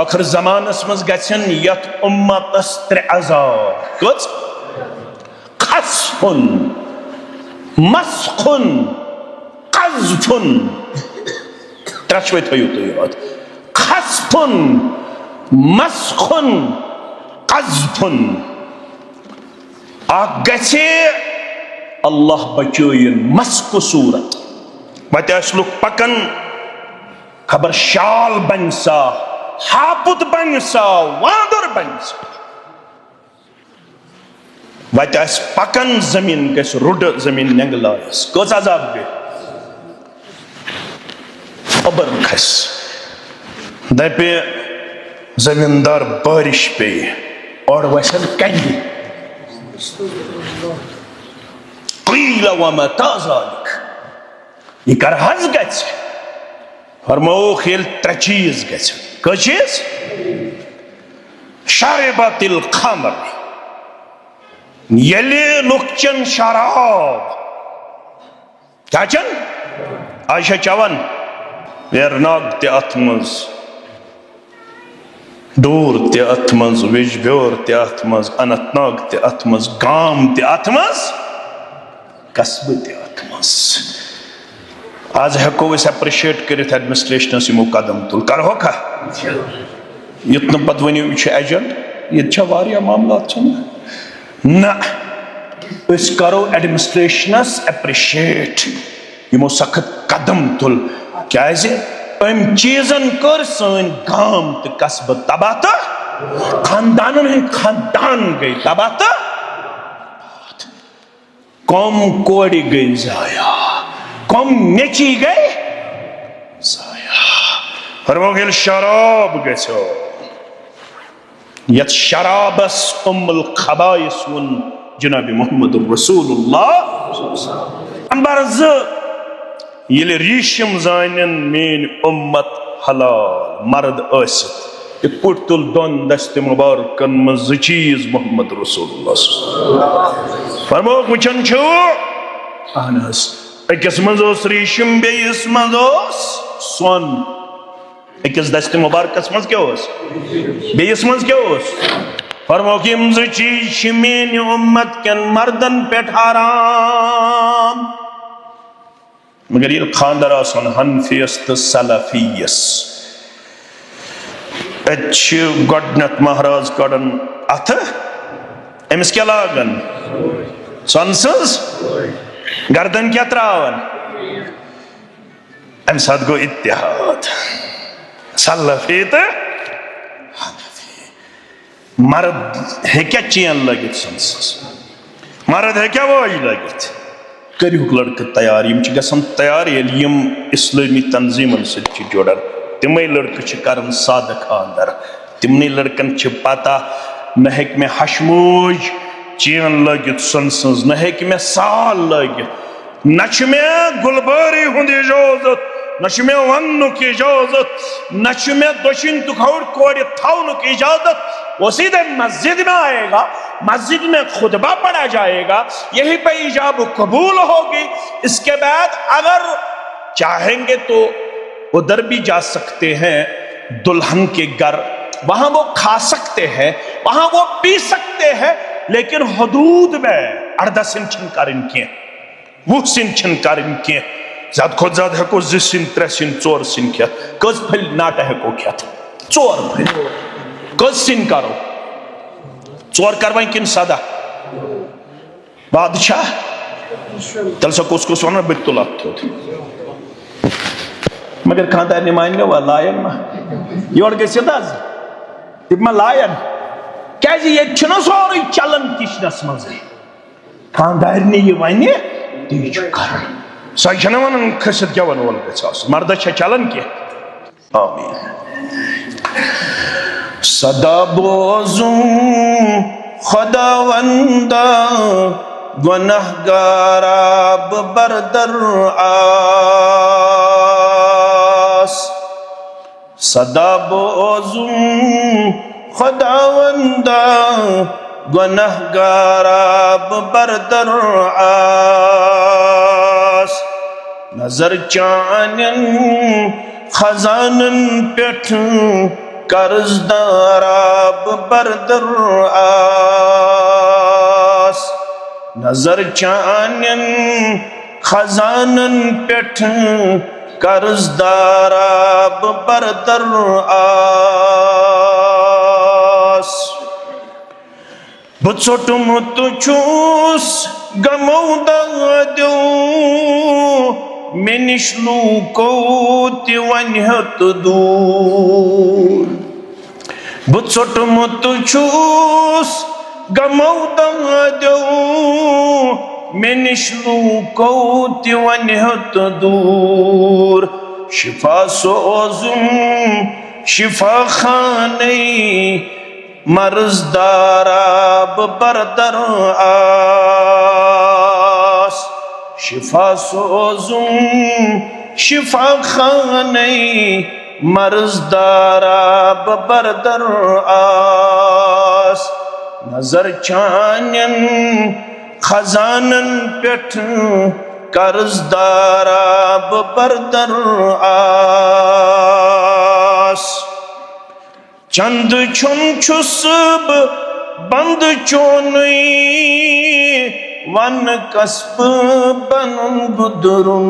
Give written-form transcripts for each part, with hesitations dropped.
आखिर जमानस मज गछन यत उम्मतस त्रे अजाब कच खसफुन मसखुन कज़फुन त्रशवे थयो तो याद खसफुन मसखुन कज़फुन आ गछे अल्लाह बचोयन मस्क सूरत वत लुक पकन खबर शाल बन सा हापुत बन सा वादर बन सा वत पकन जमीन गस रुड जमीन नंगलायस कस अजाब गए अबर खस दपे जमींदार बारिश पे और वसन कंदी क़ील वमा ताज़ालिक ये कर हज गछ फरमाओ खेल त्रे चीज गछ क चीज शरबतिल खमर यले लुकचन शराब क्या चन आयशा चवन वेरनाग ते अथमज डोर ते अथमज विजब्योर ते अथमज अनंतनाग ते अथमज गाम ते अथमज कस्ब ते अथमज आज हेको अस एप्रिशिएट करित एडमिनिस्ट्रेशनस यमो कदम तुल करो खा युत न पत वनियो यह एजेंट ये वारिया मामलात ना अस करो एडमिनिस्ट्रेशनस एप्रिशिएट यमो सख्त कदम तुल क्या अम चीजन कर सन गाम तो कस्ब तबाह तो खानदान खानदान गई तबाह तो कौम कोड़ी गई जाया कौम नेची गई जाया फरमाओ शराब गो यत शराबस उम्मुल खबाइस वन जनाब मोहम्मद रसूलुल्लाह अंबर ये रीशम जानन मेन उम्मत हलाल मर्द आसित पुट तुल दोन दस्त मुबारकन मज चीज मोहम्मद रसूलुल्लाह फरमाओ वचन छो अहनस अकिस मज रीशम बेयस मज सोन अकिस दस्त मुबारकस मज क्या बेयस मज क्या फरमाओ कि यम चीज मेन उम्मत कन मर्दन पे हराम मगर ये खानदार आसन हनफियस तो सलफियस गडनत महाराज कड़न अथ अमिस क्या लागन सनसज गर्दन क्या त्रावन अम साथ गो इत्तेहाद सलफी तो हनफी मर्द है क्या चेन लगित सनसज मर्द है क्या वही लगित करियुक लड़के तैयार यम गसन तैयार यम इस्लामी तंजीमन सत जोड़न तिमे लड़के करन साद खानदर तिमने लड़कन पता न हेक में हशमोज चेन लगित सनसज न हेक में साल लगित न मे गुलबारी हुंद इजाजत न मे वनुक इजाजत न मे दोशिन तुखौर कोड़ थवनुक इजाजत वो सीधे मस्जिद में आएगा मस्जिद में खुतबा पढ़ा जाएगा यहीं पे इजाब कबूल होगी इसके बाद अगर चाहेंगे तो उधर भी जा सकते हैं दुल्हन के घर वहां वो खा सकते हैं वहां वो पी सकते हैं लेकिन हदूद में 18 सिन छिनकार इनके 20 सिन छिनकार इनके ज्यादा खुद ज्यादा है को 2 सिन 3 सिन 4 सिन क्या कस फल नाटा है को क्या था 4 फल कस सिन करो 4 करवाई किन सादा बादशाह तल सा कुछ वन बितुला मगर खानदार मान वा लायन मा योर गसित तिम लायन क्या ये सोरे चलन किचनस मज खानदार यह वन ती कर सह वन खसित गेवन वोल मर्द चलन कह आमीन सदा बोजू खुदावंदा गुनहगाराब बरदर आस सदा बोजू खुदावंदा गुनहगाराब बरदर आस नजर चानन खजानन पेठ कर्जदाराब बरदर आस नजर चानन खजानन पेठ कर्जदाराब बरदर आस बचोटमुत छूस गमौदा दो मेनिश लूको तिवन्हत दूर बचोटमुत छूस गमौदा दो मेनिश लूको तिवन्हत दूर शिफा सोजुम शिफा खाने मर्जदाराब बरदर आस शिफा सोजुम शिफा खाने मर्जदाराब बरदर आस नजर चानन खजानन पेठ कर्जदाराब बरदर आस चंद छुन छुसब बंद चोनई वन कस्ब बनुन गुदरुन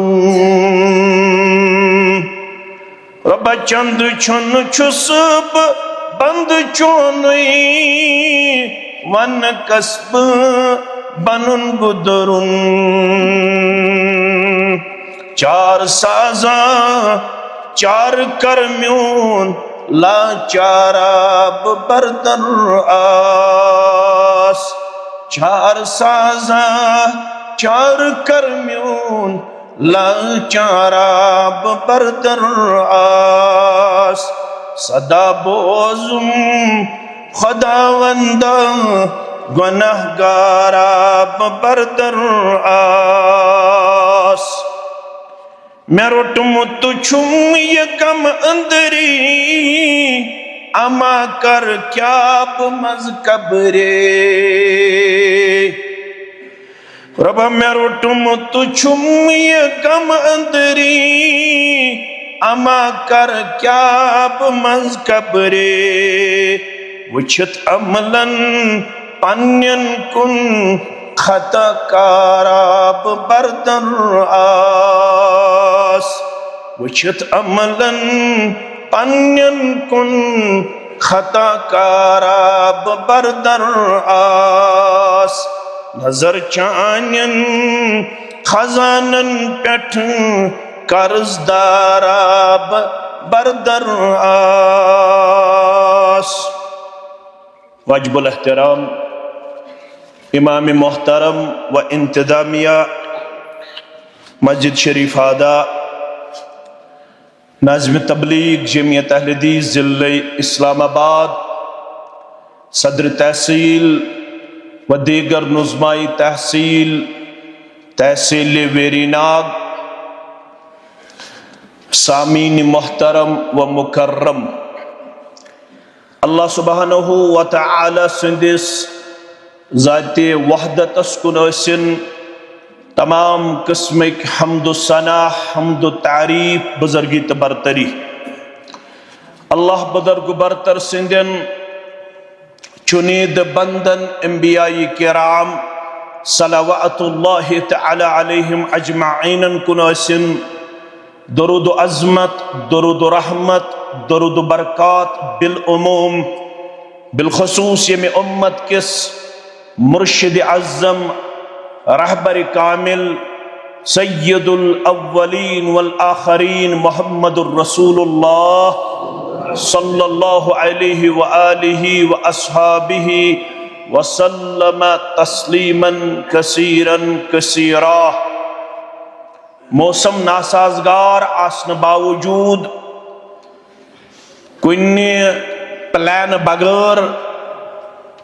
रबा चंद छुन छुसब बंद चोनई वन कस्ब बनुन गुदरुन चार साजा चार कर्म्योन लाचाराब बरदर आस चार साजा चार कर्म्योन लाचाराब बरदर आस सदा बोजुम खुदावंदा गुनहगाराब बरदर आस मैं रोटमुत छुम ये कम अंदरी अमा कर क्याब मज कबरे रबा मैं रोटमुत छुम ये कम अंदरी अमा कर क्याब मज कबरे वुछत अमलन पन्यन कुन खता काराब बरदर आस वुछत अमलन पन्यन कुन खता काराब बरदर आस नजर चानन खजानन पेठ कर्जदाराब बरदर आस वाजिबुल एहतराम इमाम मोहतरम व इंतजामिया मस्जिद शरीफ आदा नाज़िम तबलीग जमियत अहले हदीस ज़िले इस्लामाबाद सदर तहसील व दीगर नुज़माई तहसील तहसील वेरीनाग सामीन मोहतरम व मुकर्रम अल्लाह सुब्हानहु व तआला सिंदिस ज़ाते वहदतस कुन असिन तमाम किस्मिक हम्दु सना हम्दु तारीफ बुजुर्गी तो बरतरी अल्लाह बुजुर्ग बरतर सिंदन चुनीद बंदन अंबियाई किराम सलवातुल्लाहि तआला अलैहिम अजमाइन कुन असिन दरूद अज़मत दरूद रहमत दरूद बरक़ात बिल उमूम बिलखुसूस ये उम्मत किस मुर्शिद आज़म रहबर कामिल सय्यदुल अव्वलीन वल आखरीन मुहम्मदुर रसूलुल्लाह सल्लल्लाहु अलैहि व आलिहि व अस्हाबिहि व सल्लम तस्लीमन कसीरन कसीरा। मौसम नासाजगार आसन बावजूद कुन्ने प्लान बगैर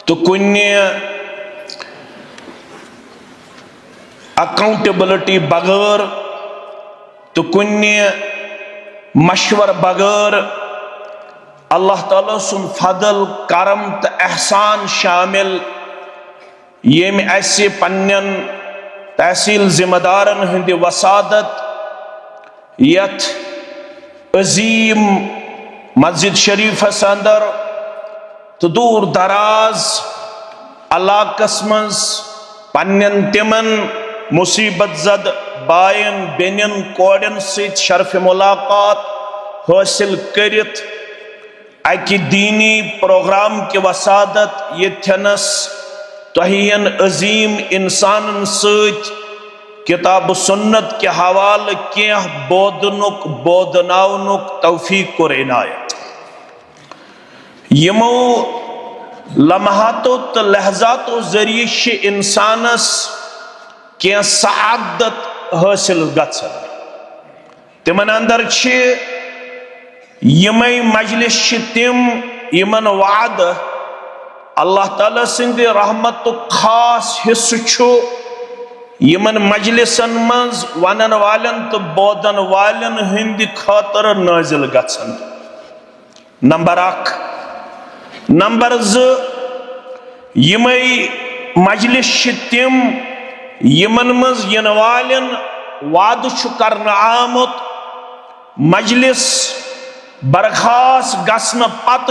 तो कुन्ने अकाउंटेबिलिटी बगैर तो कुन्ने मशवर बगैर अल्लाह ताला सुन फजल करम तो एहसान शामिल ये में ऐसे पन्नन तहसील जिम्मेदारन हंद वसादत यथ अजीम मस्जिद शरीफस अंदर तो दूर दराज इलाकस मज पन्नन तिमन मुसीबत जद बायन बेनिन कोड़न सत शरफ मुलाकात हासिल करित अकि दीनी प्रोग्राम की वसादत यथनस तोहियन अजीम इंसान सत किताब सुन्नत के हवाले क्या बोदनुक बोदनावनुक तौफीक को इनायत यमो लम्हातो तो लहजातो जरिए इंसानस क्या सआदत हासिल गछन तिमन अंदर यमई मजलिस तिम यमन वाद अल्लाह ताला सिंद रहमत खास हिस्सु यमन मजलिसन मज वनन वालन तो बोदन वालन हिंद खातर नाजिल गछन नंबर 1 नंबर 2 यमई मजलिस तिम यमन मज यन वालन वाद करना आमुत मजलिस बरखास गसन पत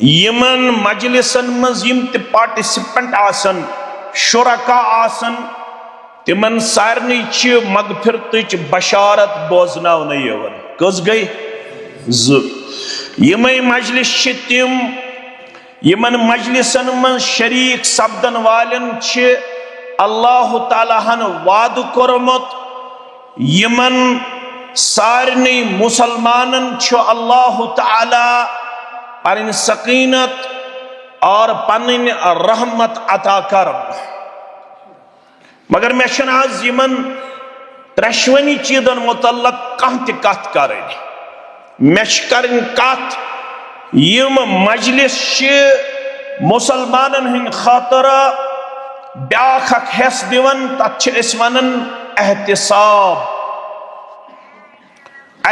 यमन मजलिसन मज यम ते पार्टिसिपेंट आसन शुरका आसन तिमन सारनी मगफिरत बशारत बोजनावन यवन कस गई यमई मजलिस तिम यमन मजलिसन मज शरीक सपदन वालन अल्लाह ताला हन वाद कोरमुत यमन सारनी मुसलमानन अल्लाह ताला पन सकीनत और पन रहमत अता कर मगर मे आज यमन त्रेशवनी चीजन मुतल्लक कह कत कर मे कत यम मजलिस मुसलमानन हिंद खातर ब्याख हेस दिवन तथ वन एहतिसाब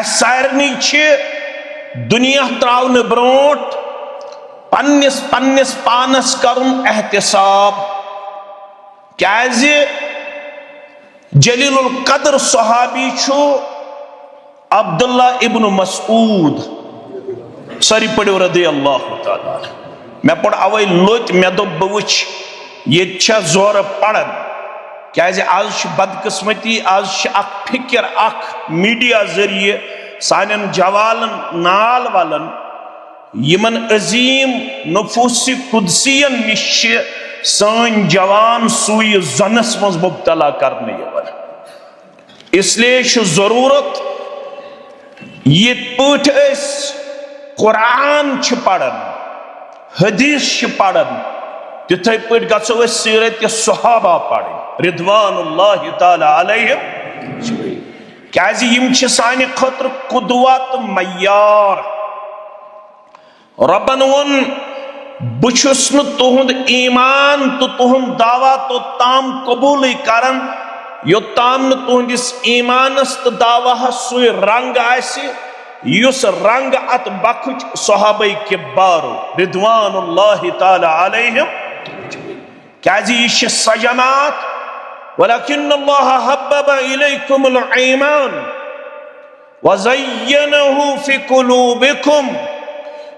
सारनी दुनिया त्रावन ब्रोट पन्निस पन्निस पानस करुन एहतिसाब क्याज जलीलुल कदर सहाबी अब्दुल्ला इब्न मसूद सारी पढ़ो रदी अल्लाह ताला मे पढ़ अवे लोत मे दो बवुच ये जोर पढ़न क्याज आज बदकिस्मती आज फिक्र मीडिया जरिए सानन जवालन नाल वालन यमन अजीम नफूसी कुदसियन निश सान जवान सुई जनस मज मुब्तला करने यवन इसलिए जरूरत ये पठ कुरान पढ़न हदीस पढ़न तिथे पे गो सीरत सहाबा पढ़ रिदवानुल्लाहि ताला अलैहिम क्याज यम साने खतर कुदवत मयार रबन वोन बुछुस न तुहुंद ईमान तो तुहुंद दावा तो ताम कबूल करन योताम न तुहुंदिस ईमानस तो दावा सुई रंग आसि युस रंग अत बखुच सहाबे किबारो रिदवानुल्लाहि ताला अलैहिम क्याज यह सजमात वलकिन्नल्लाह हब्बब इलैकुमुल ईमान वज़य्यनहु फी कुलूबिकुम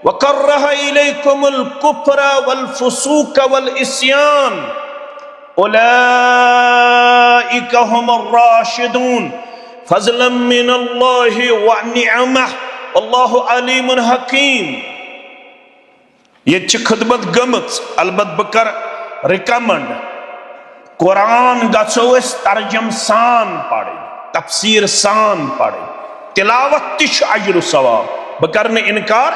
वकर्रह इलैकुमुल कुफ्र वल फुसूक वल इस्यान उलाइका हुमुर राशिदून फज़लन मिनल्लाहि व निअमह वल्लाहु अलीमुन हकीम। ये खिदमत गमत अलबत् बह कर रिकमेंड कुरान गो तर्जम सान पढ़ तफसीर सान पढ़ तिलावत अजर सवाब बह कर इनकार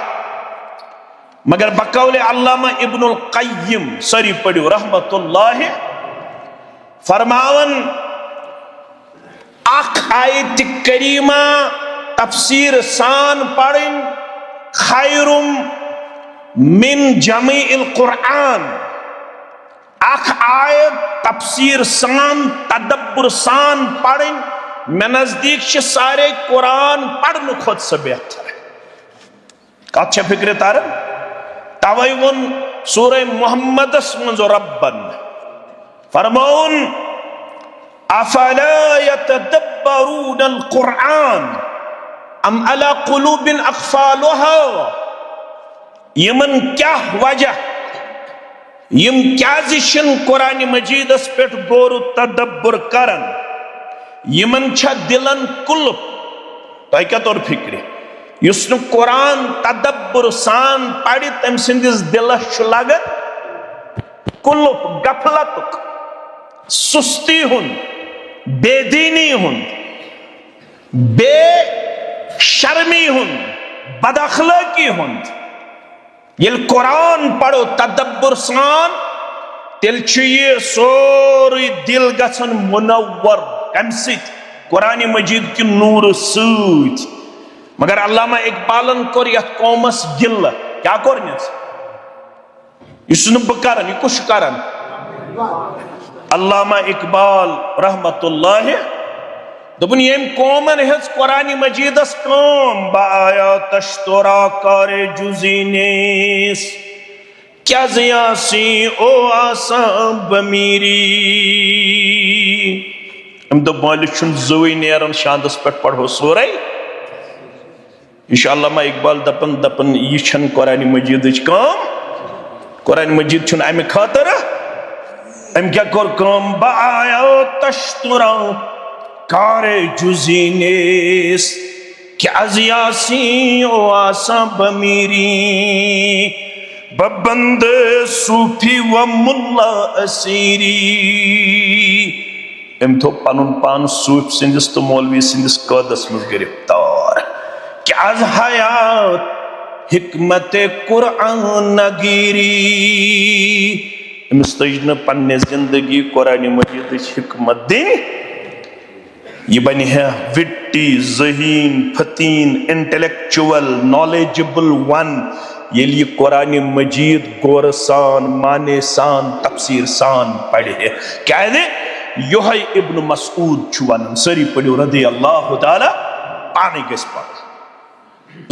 मगर बकौल अल्लामा इब्नुल क़य्यिम सारी पढ़ो रहमतुल्लाह फरमावन आयत करीमा तफसीर सान पढ़ खैरुम मिन जमीइल कुरान आयत तफसीर सान तदब्बुर सान पढ़ मे नजदीक सारे कुरान पढ़ने खुद से बेहतर कत फिक्र तर तवे वोन सूरह मुहम्मदस मज रब्बन फरमौन अफला यतदब्बरून अल कुरान अम अला क़ुलूबिन अक़फ़ालुहा, यमन क्या वजह, यम क्या कुरान मजीदस पे गौर तदब्बुर करन, यमन छा दिलन कुल्फ, तो क्या तौर फिक्र युस न कुरान तदब्बुर सान पढ़ तम सिंदिस दिलस लगन कुल्फ, गफलतुक, सुस्ती हुंद, बेदीनी हुंद, बेशर्मी हुंद, बदअखलाकी हुंद। येल कुरान पढ़ो तदब्बुर सान तेल ये सोरी दिल गसन मुनव्वर कम सित कुरान मजीद की नूर सूत। मगर अल्लामा इकबालन कोर यथ कौमस गिल्ल क्या कोरनिस युसन बकरन यह कुछ करन। अल्लामा इकबाल रहमतुल्लाह दोपन यम कौमन हेज कुरान मजीदस कौम बाया तश्तोरा कारे जुजीनेस क्या जियासी ओ आसाम बमीरी। हम दो मालिक जुई नेरन शांदस पे पढ़ो सोरे इंशाअल्लाह इकबाल दपन दपन यह कुरान मजीद कौम। कुरान मजीद छुन अमे खातर अम क्या कोर कौम बाया तश्तोरा कारे जुजीनेस क्या जियासी ओ आसा बमीरी बबंद सूफी व मुल्ला असीरी। अम थो पनुन पान सूफ सिंदिस तो मौलवी सिंदिस कदस मज गिरफ्तार क्या हयात हिकमत कुरान नगीरी। अमिस तज न पन्ने जिंदगी कुरान मजीद हिकमत दिन यह बन है विट्टी जहीन फतीन इंटेलेक्चुअल नॉलेजेबल वन ये कुरान मजीद गौर सान माने सान तफसीर सान पढ़े। क्या यह इब्न मसूद वन सरी पढ़ो रदी अल्लाह ताला पानी गस पढ़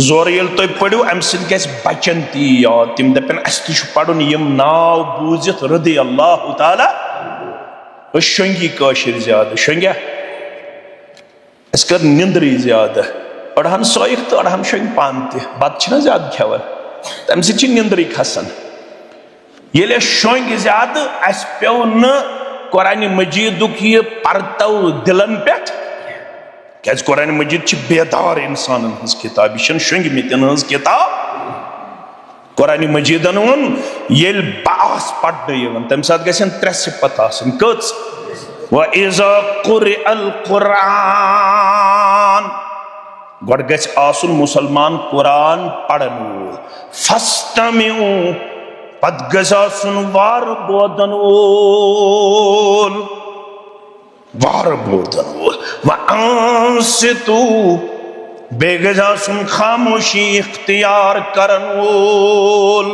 जोर ये तुम पढ़ो अम सत बचन ती याद तम दपन अस पढ़ुन यम नाव बूजित रदी अल्लाह ताला शंगी काशिर ज्यादा शंग्या अस कर निंद्री ज्यादा अड़हन सोख तो अड़हन शंग पान बत ज्यादा खेवान तम सत निंद्री खसान ये शंग ज्यादा अस पे न कुरान मजीदुक यह परतो दिलन पे क्या कुरान मजीद बेदार इंसान हज किताब यह शंग मितन हज किताब। कुरान मजीदन वो ये बास पढ़ने तम सात गन त्रे सिफत कच व इज़ा क़ुरिअल कुरान गड गछ आसुन मुसलमान कुरान पढ़न वोल फस्तमिउ पद गछ आसुन वार बोदन वोल व अंसितु बेगछ आसुन खामोशी इख्तियार करन वोल।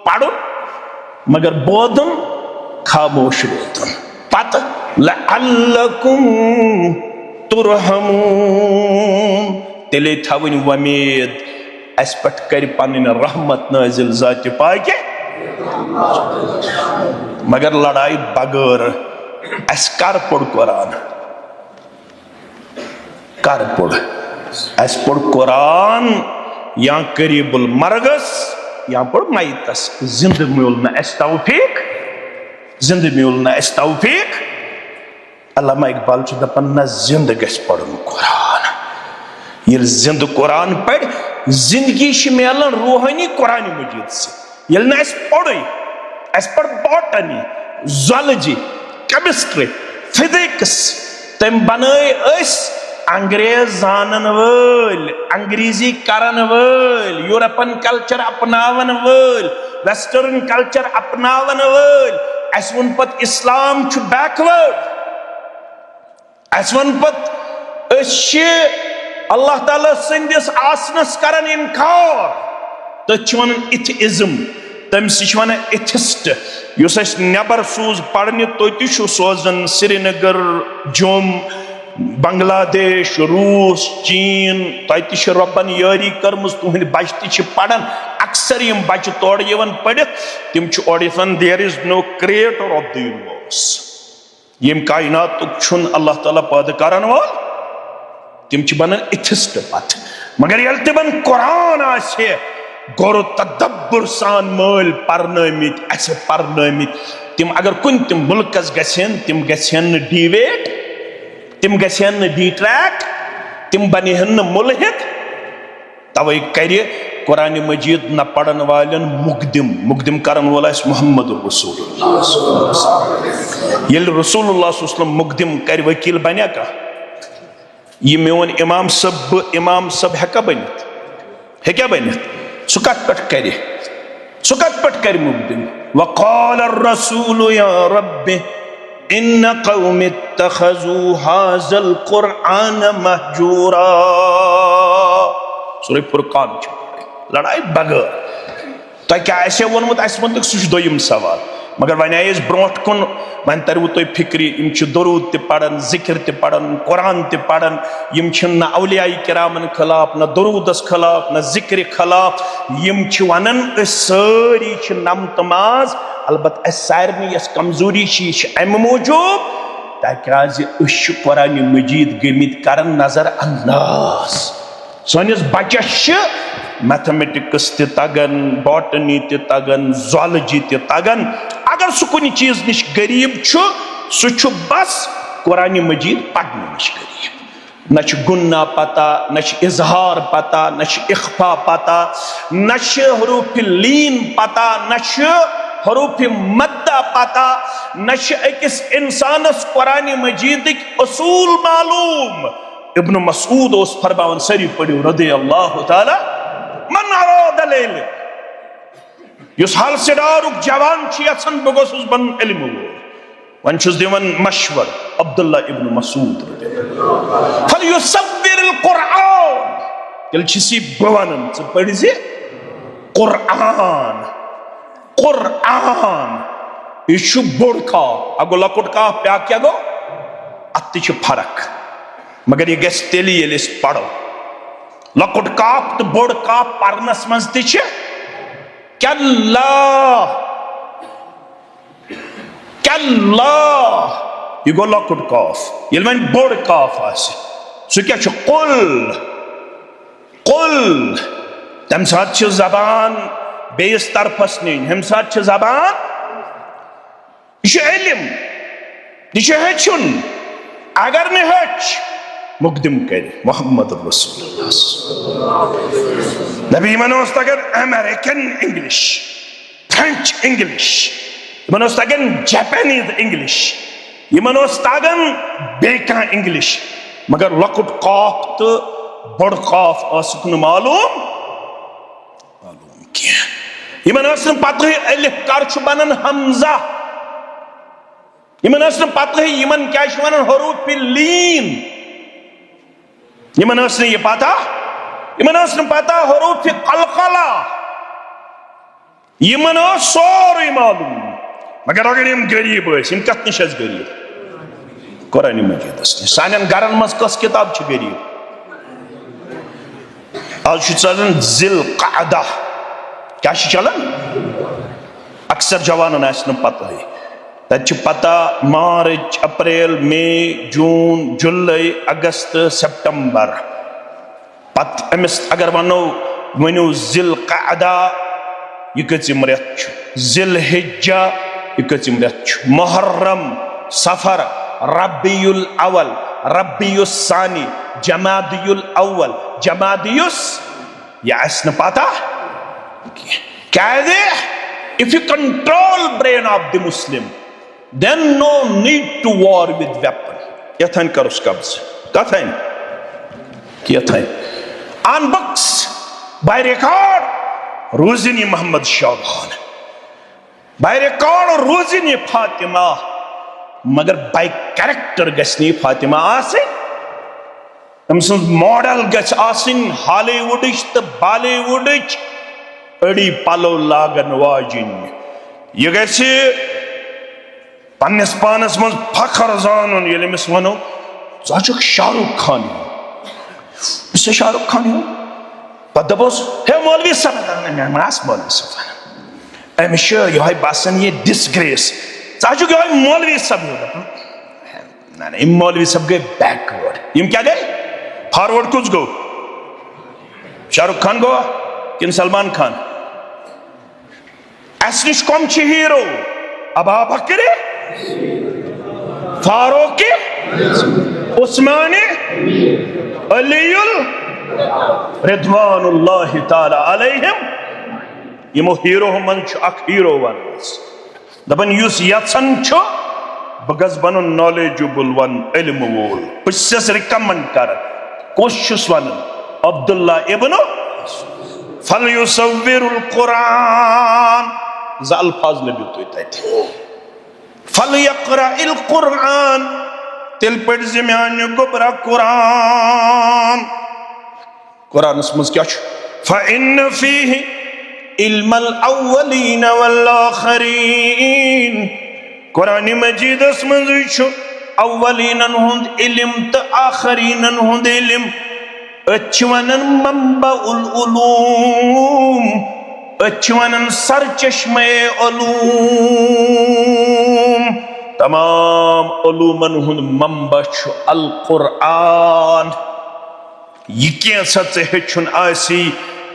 पढ़ो मगर बोदन खामोश रोदन पत लअल्लकुम तुरहमून तेले थवन वमीद अस पट कर पन रहमत नाजिल जात पाक मगर लड़ाई बगैर अस कर पढ़ कुरान कर पढ़ अस पढ़ कुरान या करीबुल मरगस या पढ़ मैतस जिंद मिल न अस तौफीक जिंद मिल न अस तौफीक। अल्लामा इकबाल दपान न जिंद गस पढ़न कुरान ये जिंद कुरान पढ़ जिंदगी मिलान रूहानी कुरान मजीद से ये न अस पढ़ बॉटनी जूलॉजी केमिस्ट्री फिजिक्स तम बनाए अंग्रेज जानन वल अंग्रेजी करन वल यूरोपन कल्चर अपनावन वल वेस्टर्न कल्चर अपनावन वल अस वन पत इस्लाम बैकवर्ड अस वन पत अल्लाह ताला संदिस आसनस करन इनकार तो वन इथिज्म तम वन इथिस्ट युस नबर सूज पढ़ने तो सोजन श्रीनगर जुम बांग्लादेश रूस चीन तत रबन यारी कर्म तुहद बच्चे पढ़ान अक्सर यम बच्चे तौर पढ़ तम और there is no creator of the universe यम कायनात अल्लाह ताला पैदा करन वाल तिम बनन इथिस्ट पत मगर यल तिमन कुरान आसे गौर तदब्बुर सान मल परनमित अस परनमित तिम अगर कुन तिम मुल्कस गसेन तिम गसेन डिवेट तिम गसेन डिट्रैक्ट तिम बनेहन मुल्हिद तवे करे कुरान मजीद न पढ़न वालन मुकदिम करन वाला मोहम्मद रसूलुल्लाह ये रसूलुल्लाह मुकदिम कर वकील बने का ये मोन इमाम सब हेका बनित हेक्या बनित सह कत पे कर मुकदिम वक़ाल अर्रसूलु या रब्बि इन्न क़ौमी इत्तख़ज़ू हाज़ल क़ुरआन महजूरा सूरह फुरक़ान लड़ाई बगैर तुम क्या वोनमुत मुतक सह दोयम सवाल मगर वन आयस ब्रोट कुन वन तरव तुम फिक्री दरूद त पढ़न जिक्र त पढ़न कुरान त पढ़न न औलिया किरामन खिलाफ न दरूदस खिलाफ न जिक्र खिलाफ वन सारी नमतमाज अलबत् सारे यस कमजोरी अम मूजूब ताकि कुरान मजीद गमित कर नजर अंदाज सनिस बचस मैथमेटिक्स तगन बॉटनी तगन ज़ूलॉजी तगन अगर सह कुछ चीज निश गरीब सह बस कुरान मजीद पढ़ने निश गरीब न गुन्ना पता न इजहार पता न इख्फा पता न हरूफ लीन पता न हरूफ मद्दा पता न अकिस इंसानस कुरान मजीद असूल मालूम इब्न मसूद उस फरमावन सरी पढ़ो रदी अल्लाह ताला मन अराद इल्म युस हाल सिडारुक जवान यसन बह गोसुस बन इल्म वन दिवन मशवर अब्दुल्ला इब्न मसूद फलयुसव्विर कुरान तेल छी बह वनन ज पढ़ कुरान कुरान यह बोड़ काफ अगो लकुट काफ प्या क्या गो अत फर्क मगर यह गस तेली ये पढ़ो लकुट काफ तो बोड़ काफ पढ़नस मज कल्ला यह गो लकुट काफ ये वन बोड़ काफ सह क्या कुल तम सात जबान बेस तरफस नीन हम सात जबान यह इल्म यह हेचुन अगर न हेच मुकदिम कर मोहम्मद रसूलुल्लाह नबी मनोस तगन अमेरिकन इंग्लिश फ्रेंच इंग्लिश मनोस तगन जापानीज इंग्लिश ये मनोस तगन बेका इंग्लिश मगर लकुट काफ तो बड़ काफ मालूम क्या ये मनोस पता अलिफ कर बनन हमजा ये मनोस पता यमन क्या वन हरूफ लीन ये पता हरूफ कलकला सोरे मालूम मगर अगर यम गरीब कत निश गरीब कुरान मजीद सान गरन मज कस किताब गरीब आज चलान जिल क़अदा क्या चलान अक्सर जवान पता तत पता मार्च अप्रैल मई जून जुलाई अगस्त सितंबर पत अमिस अगर वनो जिल क़अदा यह कम रेत जिल हिज्जा यह कम रेत मुहर्रम सफर रबीउल अव्वल रबीउस सानी जमादियुल अव्वल जमादियुस यह पता क्या if you control brain of the Muslim then no need to war with weapon yathan karus kabz kathain on books by record ruzini muhammad shaban by record ruzini fatima magar by character gasni fatima asin tamsun model gas asin hollywood to bollywood adi palo lagan wajin ye gasi पन्नस पानस मज फखर जान वनो ज़ शाहरुख खान शाहरुख खान पे दपोस हे मौलवी साहब मौलवी साहब अमिस यह बासान ये डिसग्रेस ज़ मौलवी साहब ना मौलवी साहब गए बैकवर्ड क्या गए फॉरवर्ड कुछ गो शाहरुख खान गो किन सलमान खान असनिश कम हीरो अबा बकर फारूक उस्मान अलीयुल रिदवानुल्लाहि ताला अलैहिम यमो हीरो मन अख हीरो वन दपन युस यछन छ बगस बन नॉलेजेबल वन इल्म वोल बस रिकमेंड कर कोशिश वन अब्दुल्ला इब्न फल युसव्विरुल कुरान ज अल्फाज लबियो तो तते फल यक़राइल कुरान तिल पढ़ ज़िम्यान गोबरा कुरान कुरान मज क्या फ़इन्न फ़ीहि इल्मल अव्वलीन वल आखरीन कुरान मजीद मज अव्वलीनन हुंद इल्म तो आखरीनन हुंद इल्म अच्छवनन मंबउल उलूम अच्छवनन सरचश्मे उलूम तमाम उलूमन हुंद मंबा अल कुरान यह कैसा हेचुन आसी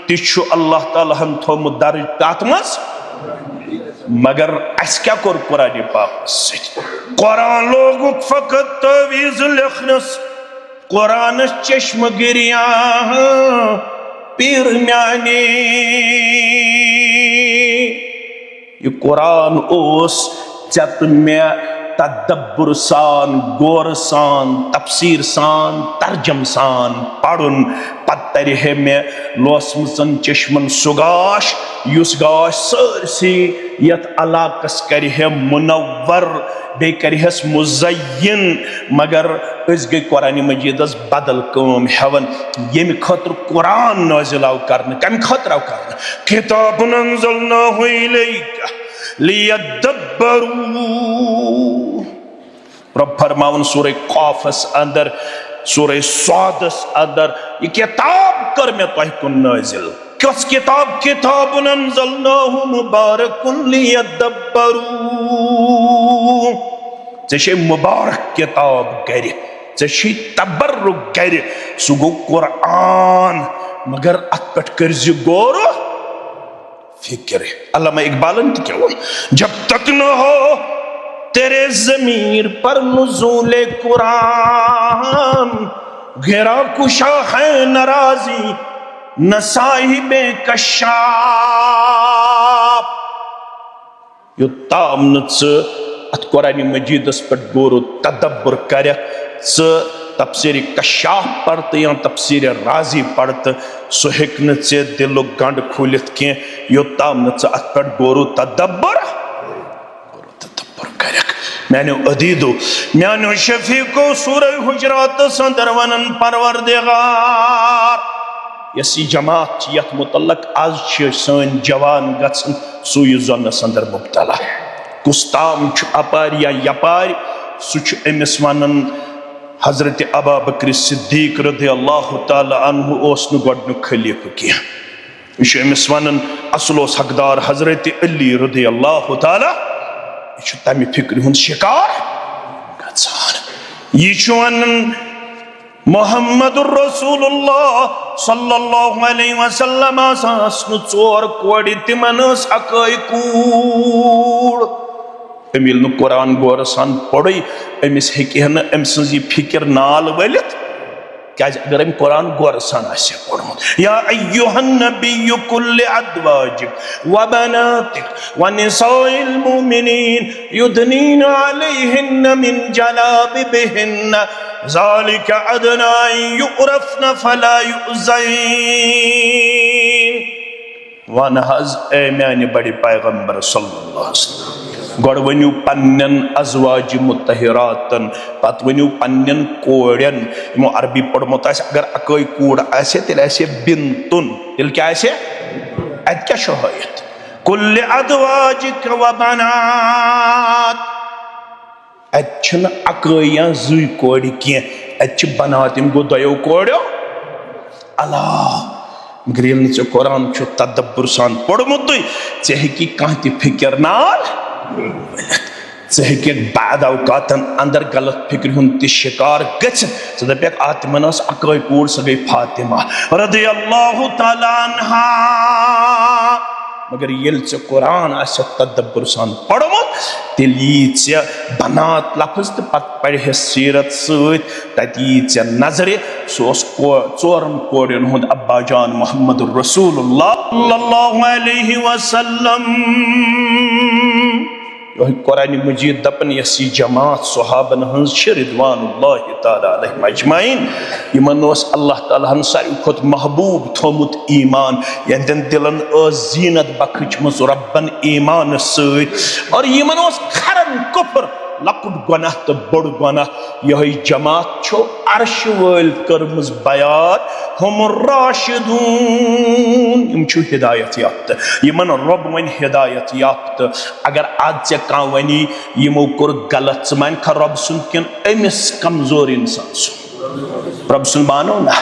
ति अल्लाह ताला हन थोमुत दर्ज तथ मज मगर अस क्या कोर कुरान पाक सत कुरान लोगुक फकत तवीज लिखनस कुरान चश्म गिरिया पीर म्याने ये कुरान ओस चत में तदब्बुर सान गौर सान तफसीर सान तर्जम सान पढ़ुन पत तरह में लोसमचन चश्मन सुगाश युस गाश सरसी यत अलाकस करह मुनव्वर बे करहस मुज़य्यिन मगर अस गई कुरान मजीदस बदल काम हेवन यम खतर कुरान नाज़िल आव करने कम खतर आव करने किताबुन अंज़लनाहु इलैका लियदब्बरू रब फरमावन सूरह क़ाफ़स अंदर सूरह स्वादस अंदर ये किताब कर मैं तुह कुन नाज़िल कस किताब किताबुन अंज़लनाहु मुबारकुन लियदब्बरू चे मुबारक किताब गर चे तबर्रुक गर सह गो कुरान मगर अत पे कर गौर फिक्र अल्लामा इकबालन क्या वो जब तक न हो तेरे ज़मीर पर नुज़ूले कुरान गिरा कुशा है नाराज़ी न साहिबे कशाफ यो ताम न अत कुरान मजीदस पे गौर तदब्बर कर तफसीर कशाफ पढ़त या तफसीर राजी पढ़त सह हेक्न चे दिलो गंड खोलित के योताम न अत पे गौर तदब्बर कर मैंने अदीदो मैंने शफीको सूरह हुजरात संदर वनन परवरदिगार यसी जमात यत मुतल्लक आज सन जवान गसन सुय जन संदर मुब्तला कुस्ताम अपार या यपार सुच एमिस वनन हजरत अबा बकर सिद्दीक रज़ी अल्लाह ताला अन्हु ओस न गोडनु खलीफ किया एमिस वनन असल हकदार हजरत अली रज़ी अल्लाह ताला तमि फिक्र हुंद शिकार यह वनन मुहम्मदुर रसूलुल्लाह सल्लल्लाहु अलैहि वसल्लम आसन चोर कोड़ तिमन अकई कूड़ अमिल न कुरान गौर सान पढ़ अमिस हेकि न अम सज फिक्र नाल वलित क्या अगर अम कुरान गौर सान पढ़मुत या अय्युहन नबिय्यु कुल्लि अज़वाजिक व बनातिक व निसाइल मुमिनीन युदनीन अलैहिन्न मिन जलाबिबिहिन्न ज़ालिका अदना अन युअरफ़्न फला युज़ैन वनहज ए म्याने बड़े पैगंबर सल्लल्लाहु अलैहि वसल्लम गोड़ वनु पन्नन अज़वाज मुत्तहिरातन पत वनु पन्नन कोड़न यमो अरबी पढ़मुत अगर अकई कूड़ आसे तेल आसे बिंतुन तेल क्या आसे अद क्या शहायत कुल्लि अज़वाजिक व बनात अन अकई या जुई कोड़ की बनात गो दो कोड़ो अल्लाह मगर ये कुरान तदब्बर सान पढ़मुत हे कह फिक्र नाल बाद औकातन अंदर गलत फिक्र हुंद शिकार गि दप आतिमन अकै कूर सह गई फातिमा रज़ियल्लाहु तआला अन्हा। मगर ये कुरान तदब्बुर सान पढ़मुत तेल यी बनात लफ्ज तो पढ़ सीरत सत यी नजर सह चोरन कोरियन हुंद अब्बा जान मुहम्मदुर रसूलुल्लाह सल्लल्लाहु अलैहि वसल्लम। कुरान मजीद दपन यस जमात सहाबन हंस रिदवानुल्लाहि तआला अलैहिम अजमईन यमन अल्लाह ताला सारी खुद महबूब थोमुत ईमान यहदन दिलन जीनत बखचमस रब्बन ईमान सत और यमन खरन कुफर लकुट गुनाह तो बड़ गुनाह यही जमात छो अर्श वल करमज बयान हम राशिदून यम छु हिदायत याफ्त यमन रब वन हिदायत याफ्त। अगर आज कह वनी यमो कोर गलत मान खा रब सुन किन अमिस कमजोर इंसान सु रब सुन मानो ना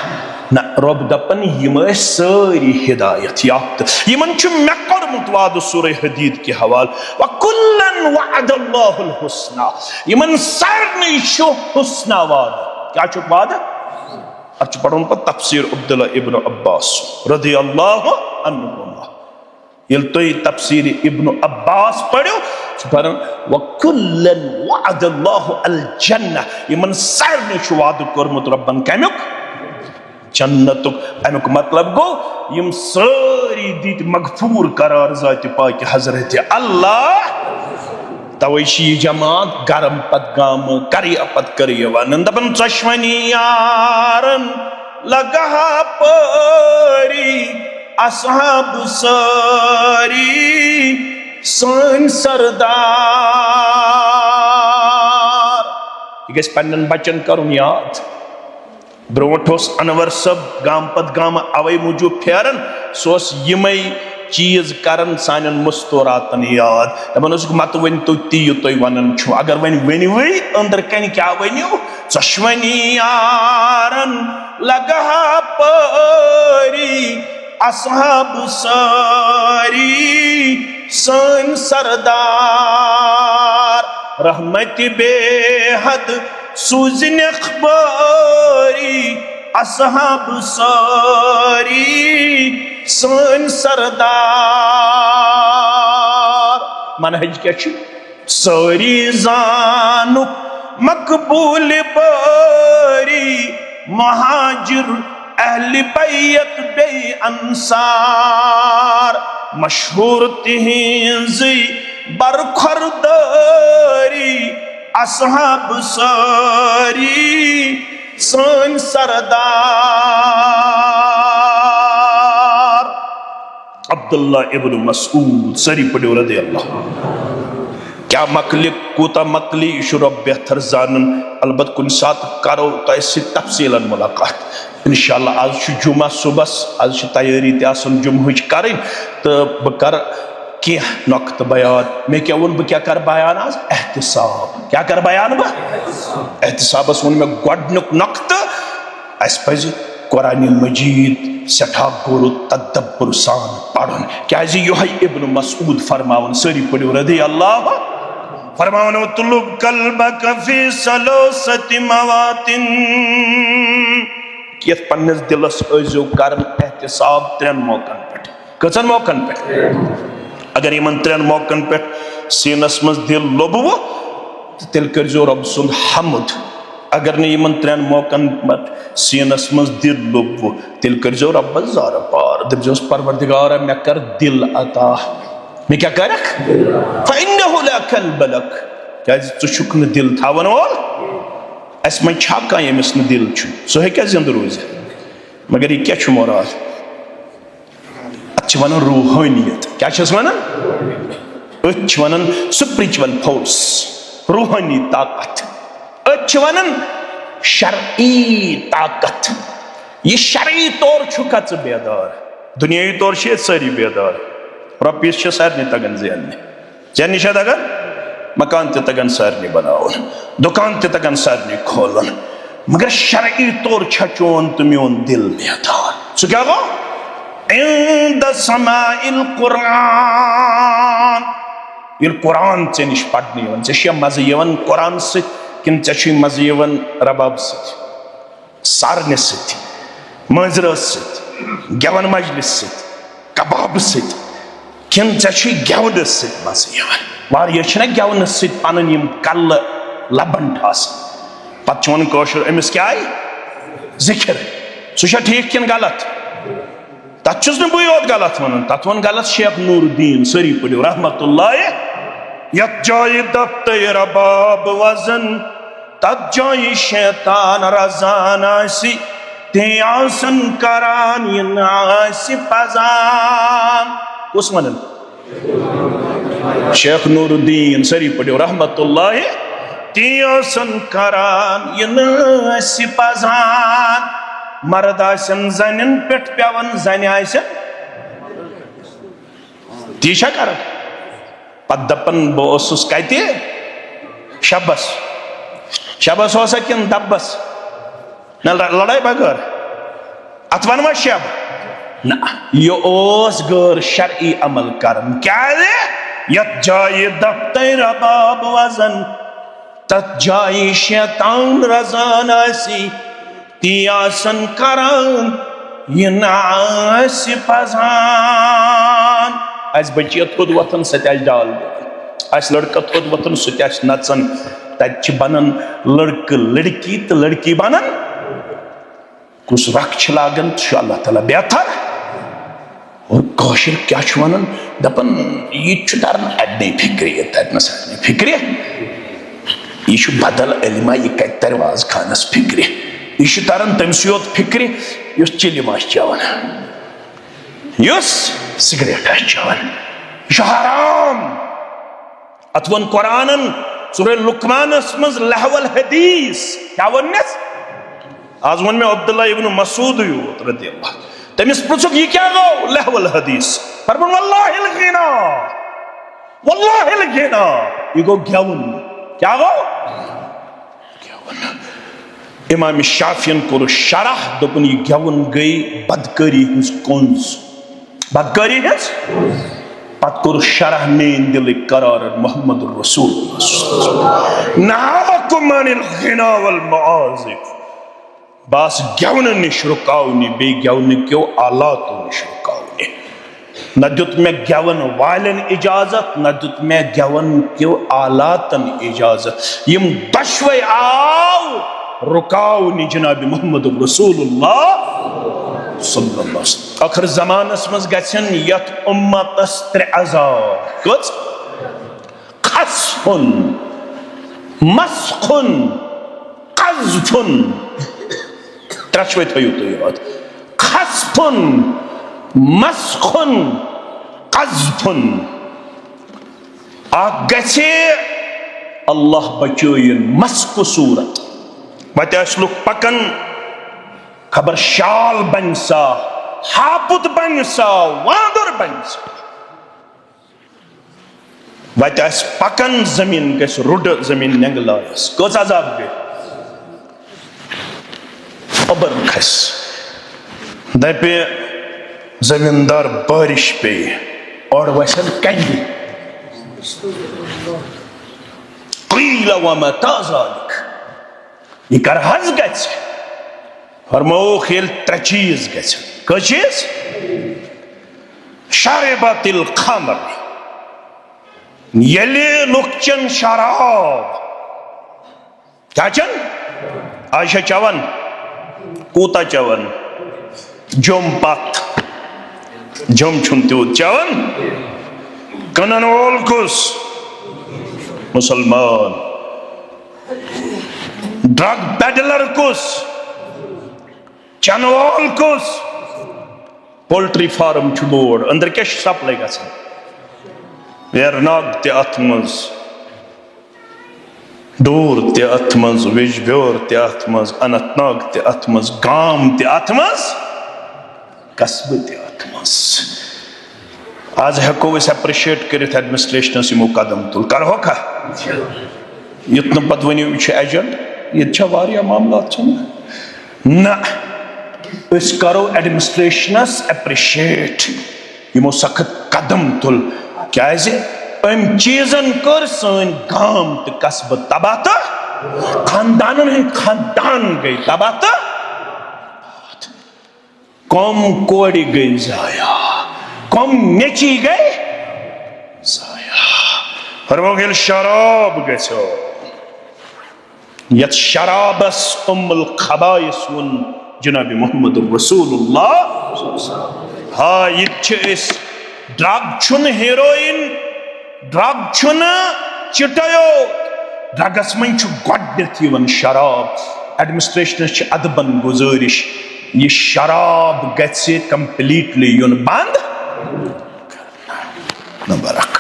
रब दपन यम सारी हिदायत याफ्त यमन छु मे कोरमुत वाद सूरह हदीद के हवाल वकुल्लन वअदल्लाहुल हुस्ना यमन सारनी छु हुस्ना वाद क्या छु वाद अच्छ पढ़न पर तफसीर अब्दुल्ला इब्न अब्बास रज़ियल्लाहु अन्हुमा यल तो तफसीर इब्न अब्बास पढ़ो पर वकुल्लन वअदल्लाहु अल जन्नह यमन सारनी छु वाद कोरमुत रब्बन कमुक जन्नतुक अमुक मतलब गो यम सारी दीत मगफूर करार जात पाक हजरत अल्लाह। तवे जमात गरम पत गाम करिया पत करिया वन दपन चश्मनी यारन लगा परी असहाब सारी सन सरदार ये पन्न बचन करुन याद ब्रोट अनवर सब गाम पत गाम अवे मूजूब फेरन सोस यमई चीज करन सान मुस्तूरातन याद दपान मत वन तो ती तुम वन छो अगर वन वन अंदर कन क्या वनो चश्मनी यारन लगा परी असहाब सारी सन सरदार रहमत बेहद सूजन अखबारी असहाब सारी सन सरदार मनहज क्या सारी जानु मकबूल बारी महाजिर अहल बैत बे अंसार मशहूर तिहिंज बरखुरदारी असहाब सारी सन सरदार। अब्दुल्ला इब्न मसऊद सरी पढ़ो रज़ियल्लाहु क्या मकली कोता मकली शुरब बेहतर जानन अलबत कुन साथ करो तैसे तफसीलन मुलाकात इंशाअल्लाह। आज जुमा सुबह आज तैयारी तसन जुमहच कर तो बह कर क्या नक्त बयान मे क्या वो क्या कर बयान आज एहतिसाब क्या कर बयान बह एहतिसाबस वो मे गोडनुक नक्त अस पज कुरान मजीद सठा गोर तदब्बुर सान पढ़न क्या योह इब्न मसऊद फरमावन सरी पढ़ो रज़ियल्लाहु फरमावन तुलुब कल्बक फी सलासति मवातिन कि पन्नस दिलस अजो करन एहतिसाब त्रेन मौकन पे कचन मौकन पे अगर इन त्रेन मौकन पे सीनस मज दिल लोबव तेल करो रब सुंद हमद अगर ने इन त्रेन मौकन पे सीनस मज दिल लोबव तेल करो रब जार पार दपजोस परवरदिगार मे कर दिल अता मे क्या कर फइन्नहु ला कल्ब लक क्या चुक न दिल थावन वोल अस मन छा का यमिस न दिल छु सो हे क्या जिंद रोज मगर ये क्या मुराद वन रूहानियत क्या वन वन स्पिरिचुअल फोर्स रूहानी ताकत वन शरई ताकत ये शरई तौर कच बेदार दुनियाई तौर सारी बेदार रपीस सारे तगन जेन तगन मकान तगन सारे बनावन दुकान तगन सारे खोलन मगर शरई तौर चोन तो मोन दिल बेदार सह क्या गो इंद समाइल कुरान ये कुरान चे निश पढ़ने यवन चे मज़े यवन कुरान से किन चे मज़े यवन रबाब से सारने से मजरस से गेवन मजलिस से कबाब से किन चे गेवन से मज़े यवन वार ये छना गेवन से पानन यम कल लबन ठास पत वन कौशर अमिस क्या आई जिक्र सह ठीक किन गलत तथुस न बह गलत वन तथ वन गलत शेख नूरुद्दीन सरी पढ़ो रहमतुल्लाह यत जाय दफ्त रबाब वजन तत जाय शैतान रजान आसी ते आसन करान यन आसी पजान कुस वनन शेख नूरुद्दीन सरी पढ़ो रहमतुल्लाह ते आसन करान यन आसी पजान मर्द आसन जन पे पेवन जन आसन तीशा कर पत दपन बस कत शबस शबस होसा किन दबस न लड़ाई बगैर अत वनवा शब न यह गैर शर्ई अमल कर क्या यत जाय दफ्त रबाब वजन तत जाय शैतान रजान आसी ती आसन करान यन आसी पजान आज बच्चे थोद वथन सत डाल आज लड़का थोद वथन सत नचन तत बनन लड़क लड़की तो लड़की बनन कुछ रख लागन अल्लाह ताला बेहतर और कौशल क्या वन दपन यह तरन अदने फिक्र तटनस अदने फिक्र यह बदल इल्मा यह कत तर वाज खानस फिक्र यह तरन तमस योत फिक्र युस चिलिम चवन युस सिगरेट चवन यह हराम अत वन कुरानन सूरह लुकमानस मज लहवल हदीस क्या वनस आज वन में अब्दुल्लाह इब्न मसूद रदियल्लाह तमिस पुछुक यह क्या गो लहवल हदीस फरमान वल्लाहिल गिना ये गो गेवन क्या गो गेवन इमाम शाफियन को शरह दोपन यह गेवन गई बदकारी हज कंज बदकारी हज पत कोर शरह मेन दिल करार मोहम्मद रसूल नाकुमनिल गिना वल मआजिफ बास गेवन निश रुकावनी बे गेवन क्यों आलात निश रुकावनी न दुत में गेवन वालन इजाजत न दुत में गेवन क्यों आलातन इजाजत यम दशवे आव रुकावनी जनाब मोहम्मद रसूलुल्लाह सल्लल्लाहु अलैहि वसल्लम आखिर ज़मानस मज गछन यत उम्मतस त्रे अज़ाब कुछ खस्फुन मस्खुन क़ज़्फुन त्रशवे थयो तो याद खस्फुन मस्खुन क़ज़्फुन आ गछे अल्लाह बचोयन मस्क सूरत वत लुक पकन खबर शाल बन सा हापुत बन सा वादर बन सा वत पकन जमीन गस रुड जमीन नंगलायस कस अजाब गए अबर खस दपे जमींदार बारिश पे और वसन कंदी क़ील वमा ताज़ालिक ये कर हज गछ फरमाओ खेल त्रे चीज गछ क चीज शरबतिल खमर यले लुकचन शराब क्या चन आयशा चवन कूता चवन जुम पत जुम छुनते चवन कनन ओल कुस मुसलमान ड्रग पेडलर कुस चनवाल कुस पोल्ट्री फार्म बोर्ड अंदर क्या सप्लाई गसन वेरनाग ते अथ मज डोर ते अथ मज वेजब्योर ते अथ मज अनंतनाग ते अथ मज गाम ते अथ मज कस्बे ते अथ मज आज हेको अस एप्रिशिएट करित एडमिनिस्ट्रेशनस यमो कदम तुल करो का युत न पत वनियो एजेंट ये वारिया मामला न अस करो एडमिनिस्ट्रेशनस एप्रिशिएट यमो सख्त कदम तुल क्या अम चीजन कर सन गाम तो कस्ब तबाह तो खानदान खानदान गई तबाह तो कौम कोड़ी गई जाया, कौम नेची गई जाया। फरमाओ शराब गो यत शराबस उम्मुल खबाइस वन जनाब मोहम्मद रसूलुल्लाह। हाँ ये ड्रग छुन हेरोइन, ड्रग छुन चिटयो, ड्रगस मन गोडनेथ यिवन शराब। एडमिनिस्ट्रेशन अदबन गुजारिश ये शराब गसे कंप्लीटली युन बंद। नंबर 1।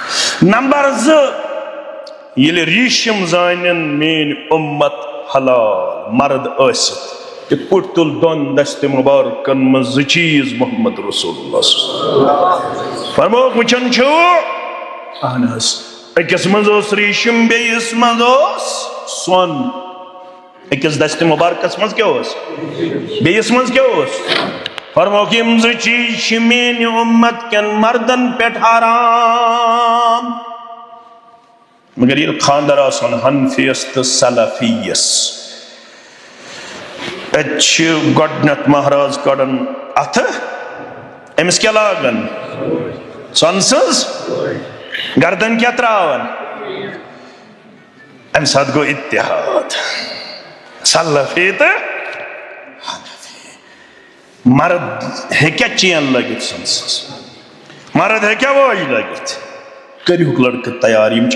नंबर 2 ये रीशम जानन मेन उम्मत हलाल मर्द आसित पुट तुल दोन दस्त मुबारकन मज चीज मोहम्मद रसूलुल्लाह फरमो वचन छो अहनस अकिस मज रीशम बेइस मज सोन। अकिस दस्त मुबारकस मज क्या बेइस मज क्या फरमो कि यम चीज मेन उम्मत कन मर्दन पे हराम। मगर ये खानदार आसन हनफियस तो सलफियस गोडनथ महाराज कड़न अथ अमिस क्या लागन सनसज गर्दन क्या त्रावन अम साथ गो इत्तेहाद सलफी तो हनफी। मर्द है क्या चेन लगित सनसज, मर्द है क्या वो लगित करूक लड़के तैयार यम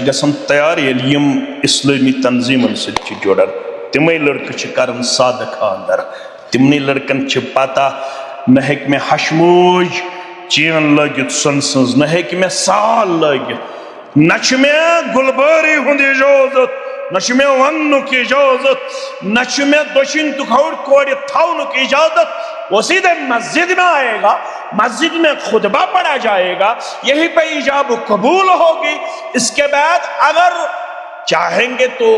तैयार यम इस्लामी तंजीमन सत जुड़न तमें लड़के कर साद खानदर तिमन लड़कन पता न हेक में हशमोज चेन लगित सनसज, न हेक में साल लगित, न में गुलबारी हुंद इजाजत, न में वनुक इजाजत, न में दोशिन तुखौर कोड़ थाउनुक इजाजत। वो सीधे मस्जिद में आएगा, मस्जिद में खुतबा पढ़ा जाएगा, यही पे इजाब कबूल होगी। इसके बाद अगर चाहेंगे तो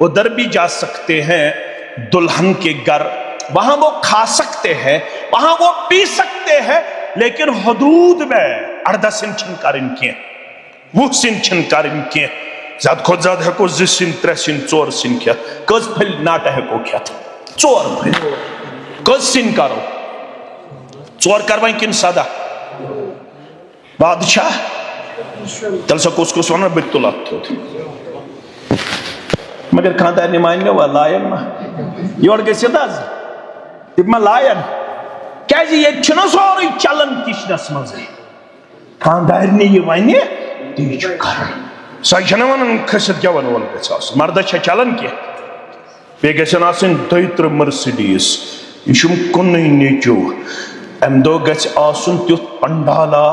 उधर भी जा सकते हैं दुल्हन के घर, वहां वो खा सकते हैं, वहां वो पी सकते हैं, लेकिन हदूद में 18 सिन छिनकार इनके 20 सिन छिनकार इनके ज्यादा खुद ज्यादा है को 2 सिन 3 सिन 4 सिन क्या कज फिल नाटा है को क्या 4 फिल कज सिन करो 4 करवाई किन सादा बादशाह तल सको उसको सोना बितुला मगर खानदार ने मान वो लायन मा योर गए तिमा लायन क्या ये सोरी चलन किचनस मज खानदार ने ये वन सह वन खसित क्या वन वोल मर्द चलन कह बे गन 23 मर्सिडीज यह कुन नेचो अम दो गुन तुथ पंडाला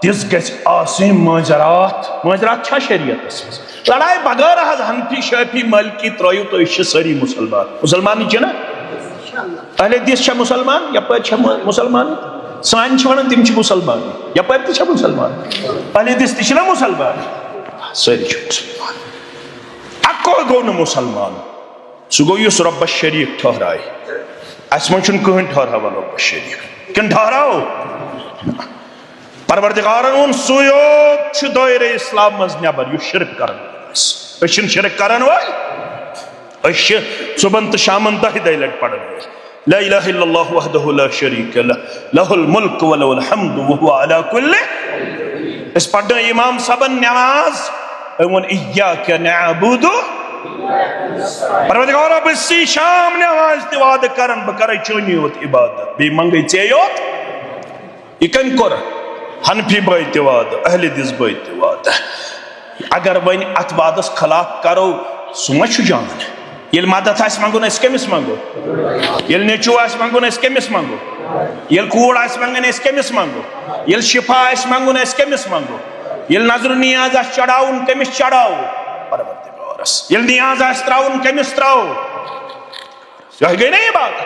तिस गजरात माजरात शरीयत लड़ाई बगैर हनफी शफी मलकी त्रो तो सारी मुसलमान मुसलमान ना अहले दिस मुसलमान यपर मुसलमान सान वन तम मुसलमान यपर मुसलमान अहले दिस ना मुसलमान सारी मुसलमान अको गो न मुसलमान सह गो रब शरीफ ठहराए अस मन कहन ठहरावान रब शरीफ किन ठहराओ परवरदिगारन वोन सुयोत दायरे इस्लाम मज नबर यह शिरक कर शिरक कर सुबह तो शामन 10 लट पढ़न ला इलाहा इल्लल्लाह वहदहु ला शरीक लह लहुल मुल्क व लहुल हम्द व हुवा अला कुल्लि। इस पढ़ इमाम सबन नमाज वन इय्याका नअबुदु परवरदिगार बसी शाम नमाज तिवाद करन बकर चोनी योत इबादत बे मंगई चे योत इकन कर हनफी बाई तिवाद अहले दिस बाई तिवाद। अगर वन अत वादस खिलाफ करो सह जान ये मदद मंगुन कमिस मंगो ये नेचू मंगुन कमिस मंगो ये कूड़ मंगन कमिस मंगो ये शिफा मंगुन कमिस मंगो ये नजर नियाज चढ़ाउन कमिस चढ़ाओ परवरदिगारस ये नियाज त्राउन कमिस त्राओ यह गई नहीं बात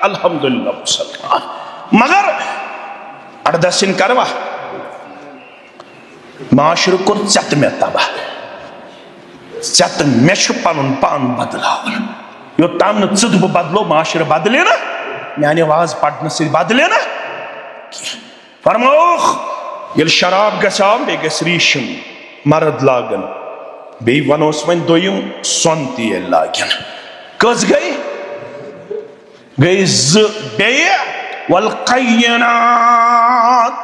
अल्हम्दुलिल्लाह मुसलमान। मगर 18 सिन करवा माशर कोर चत में तबाह चत मे पन पान बदलावन योतान नुद बह बदलो माशर बदले ना माने आवाज पढ़ने से बदले ना फरमाओ ये शराब गसाव बे गस रीशम मर्द लागन बे वनोस वन दोयम सोन ते लागन कस गई बे वल qayयनात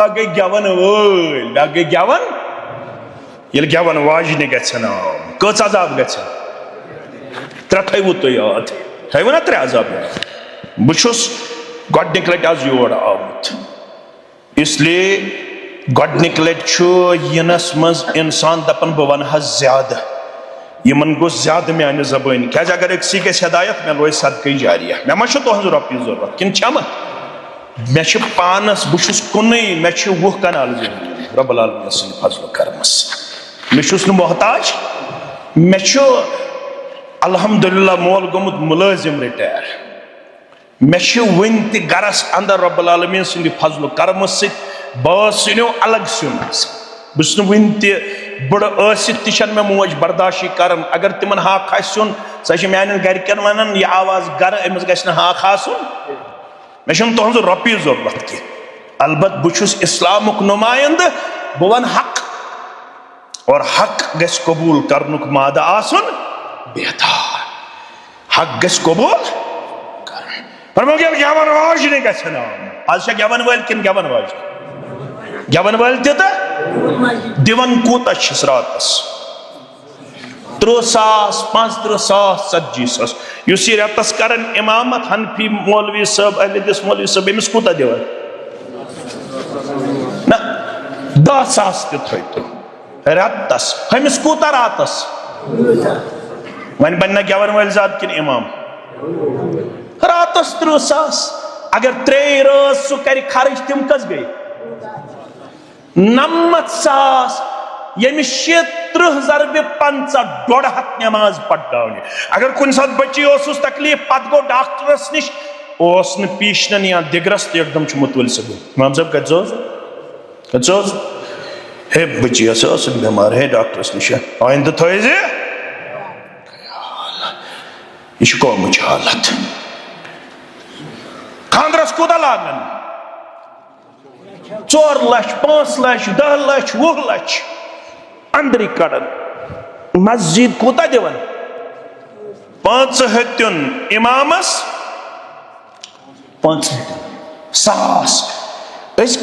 अगे गवन वल अगे गवन ये गवन वाजने गछन कस अजाब गछन त्रे थो तो याद थो ना त्रे अजाब बहुत गोडनिक लट आज योर आमुत इसलिए गोडनिक लट यनस मज इंसान दपन बह वन ज्यादा यमन गो ज्यादा माने जबान क्या अगर अक्सी गस हदायत मे लोज सदक़े जारिया मे मा तुहज रॉपी जरूरत किन छम मे पानस बहुत कुन मे 20 कनाल जमीन रब्बुल आलमीन सद फजल करमस मे मोहताज मे अल्हम्दुलिल्लाह मोल गोमुत मुलाजिम रिटायर मे वन त गरस अंदर रब्बुल आलमीन सद फजल करमस सो अलग सुन बस वन बुड़ तन मे मोज बर्दाश्त कर अगर तिमन हाक सुन सह मान गरकन वन यह आवाज गर अमिस गि हाक आसन मे तुहज रॉपी जरूरत कह अलबत् बहुत इस्लामुक नुमाइंद बह वन हक और हक गस कबूल करनुक मादा आसन बेहतर हक गस कबूल कर गवन वाजने गन आज गवन वल किन गवन वाज गवन वल दिवन कूत रातस 30,000 35,000 40,000 युस रतस कर इमामत हनफी मौलवी साहब अहलदीस मौलवी साहब अमिस कूत दिवन ना 10,000 तो रतस अमिस कूत रातस वन बन गवन वल जात किन इमाम रातस 30,000 अगर 3 रात सह कर खर्च तिम कस गई 90,000 यमिस 30 ज़रबे 50 150 नमाज पढ़ने अगर कुन सात बच्ची तकलीफ पत गो डॉक्टरस निश पीशन या दिगरस तो एकदम मुतवल सब इमाम साहब कचोज हे बच्ची बीमार है डॉक्टरस निश आइंद थो यह कौम हालत खानदरस कूदा लागन 4 लाख 5 लाख 10 लाख 20 लाख अंदर कड़न मस्जिद कूता दिवन 5 हत्युन इमामस 5 सास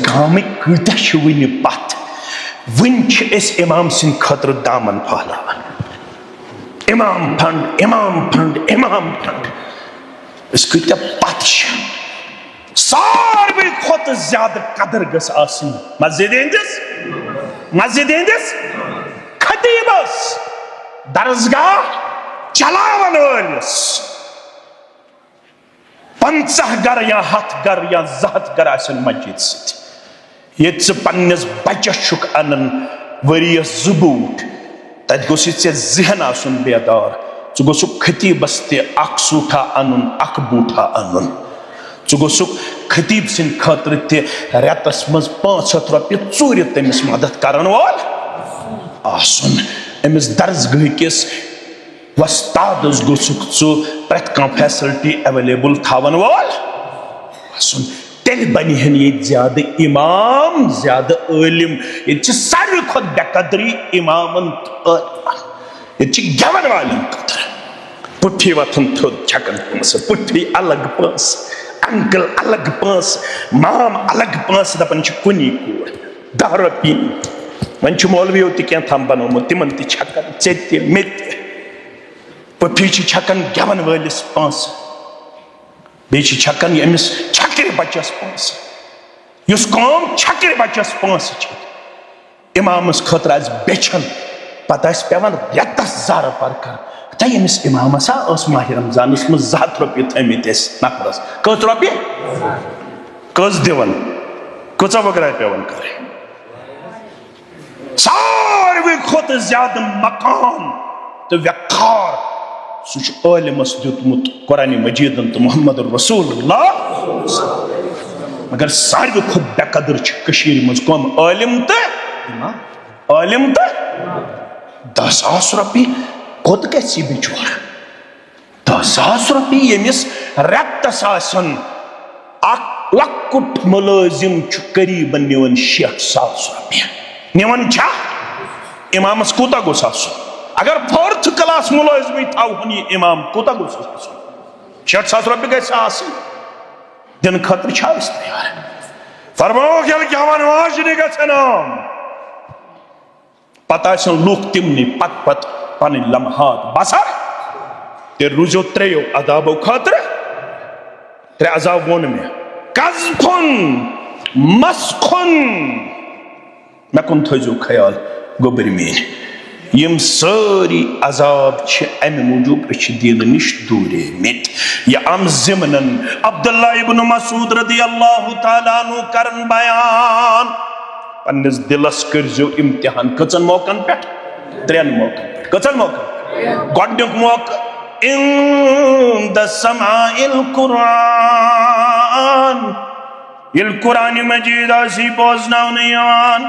गाम कूता वन पत वन इमाम सिंद खतर दामन फहलावन इमाम फंड इमाम फंड इमाम फंड कूता पत सारे खुद ज्यादा कदर गस मस्जिद हंदिस खतीबस दरसगाह चलावन वलिस 50 गर या 100 गर या 200 गर आसन मस्जिद सत ये पन्नस बचस अनन वरियस 2 बूट तत गोस जहन आसन बेदार गोस खतीबस तक सूठा अनुन अख बूठा अनुन गोस खतीब सिंद खतर रतस मज 500 रॉपये चूर तमिस मदद करन वोल आसन अमिस दरसगाह किस वस्तादस गोसुक प्रत कह फैसिलिटी अवेलेबल थावन वोल आसन तेल बनिहन ये ज्यादा इमाम ज्यादा आलिम ये सारे खुद बेकदरी इमामन ये गवन वालन कतर पुठी वथन थोद छकन पंस पुठी अलग पंस अंकल अलग पांस माम अलग पांस दपन कुनी कूर 10 रॉपी वन मौलवियों क्या थम बनोमुत तिमन छकन चेत मेत पुफी छकन गवन वलिस पांस बे छकन अमिस छक्र बचस पांस युस कौम छक्र बचस पांस इमामस खतर आज बेचन पत पेवन रतस जार परकर तमिस इमामस माह रमजानस मज 200 रॉपये थमित नफरस कत रॉपये कस दिवन कचा वगैरह पेवन कर सारे खुद ज्यादा मकान तो वकार सह आलिमस दुतमुत कुरान मजीदन तो मोहम्मद रसूलुल्लाह मगर सारे खुद बेकदर मज कौम आलिम तो 10,000 रॉपये खुद गि बिचोर 10,000 रॉपये यमिस रतस लकुट मुलाजिम करीबन निवन 60,000 रुपया निवन छा इमामस कोता गोस आसुन अगर 4th क्लास मुलाजिम थावन यह इमाम कोता गोस आसुन 60,000 रुपये गैस आसन दिन खतर तैयार फरमाओ वाजने गम पता लूख तिमन पत पन लम्हात बसर ते रुजो 3 अदाबों खतर 3 अजाब वोन में कज़्फुन मस्खुन मे कुन थो ख्याल गोबर मीन यम सारी अजाब अमे मूजूब दीन निश दूरे मित यह आम ज़िमनन अब्दुल्ला इब्न मसूद रज़ियल्लाहु तआला अन्हु करन बयान पन्निस दिलस करजो इम्तिहान कचन मौकन पे 3 मौकन पे कचन मौकन गोडनुक मौक इन द समाइल कुरान इल कुरान मजीद आसी बोझनावन यान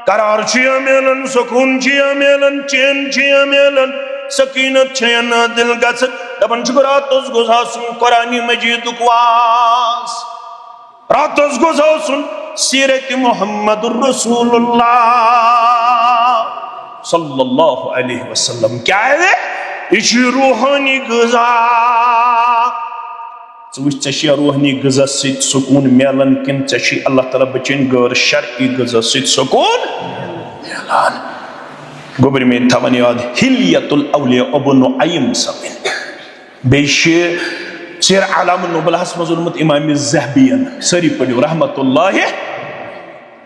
करार मेलन सुकून मेलन चैन मेलन सकीनत दिल गसन दपन रातस गुजासन कुरान मजीद वास रातस गुजासन सीरत मुहम्मदुर रसूलुल्लाह सल्लल्लाहु अलैहि वसल्लम क्या है ये रूहानी ग़िज़ा वे रूहानी ग़िज़ा सत सुकून मिलान किन अल्लाह ताला बचन गैर शरई ग़िज़ा सत सुकून मिलान गोबर में थवन याद हिलियतुल औलिया अबू नुअय्म सबन बेश सिर आलम नुबलाहस मज़ इमाम ज़हबियन सारी पढ़ो रहमतुल्लाह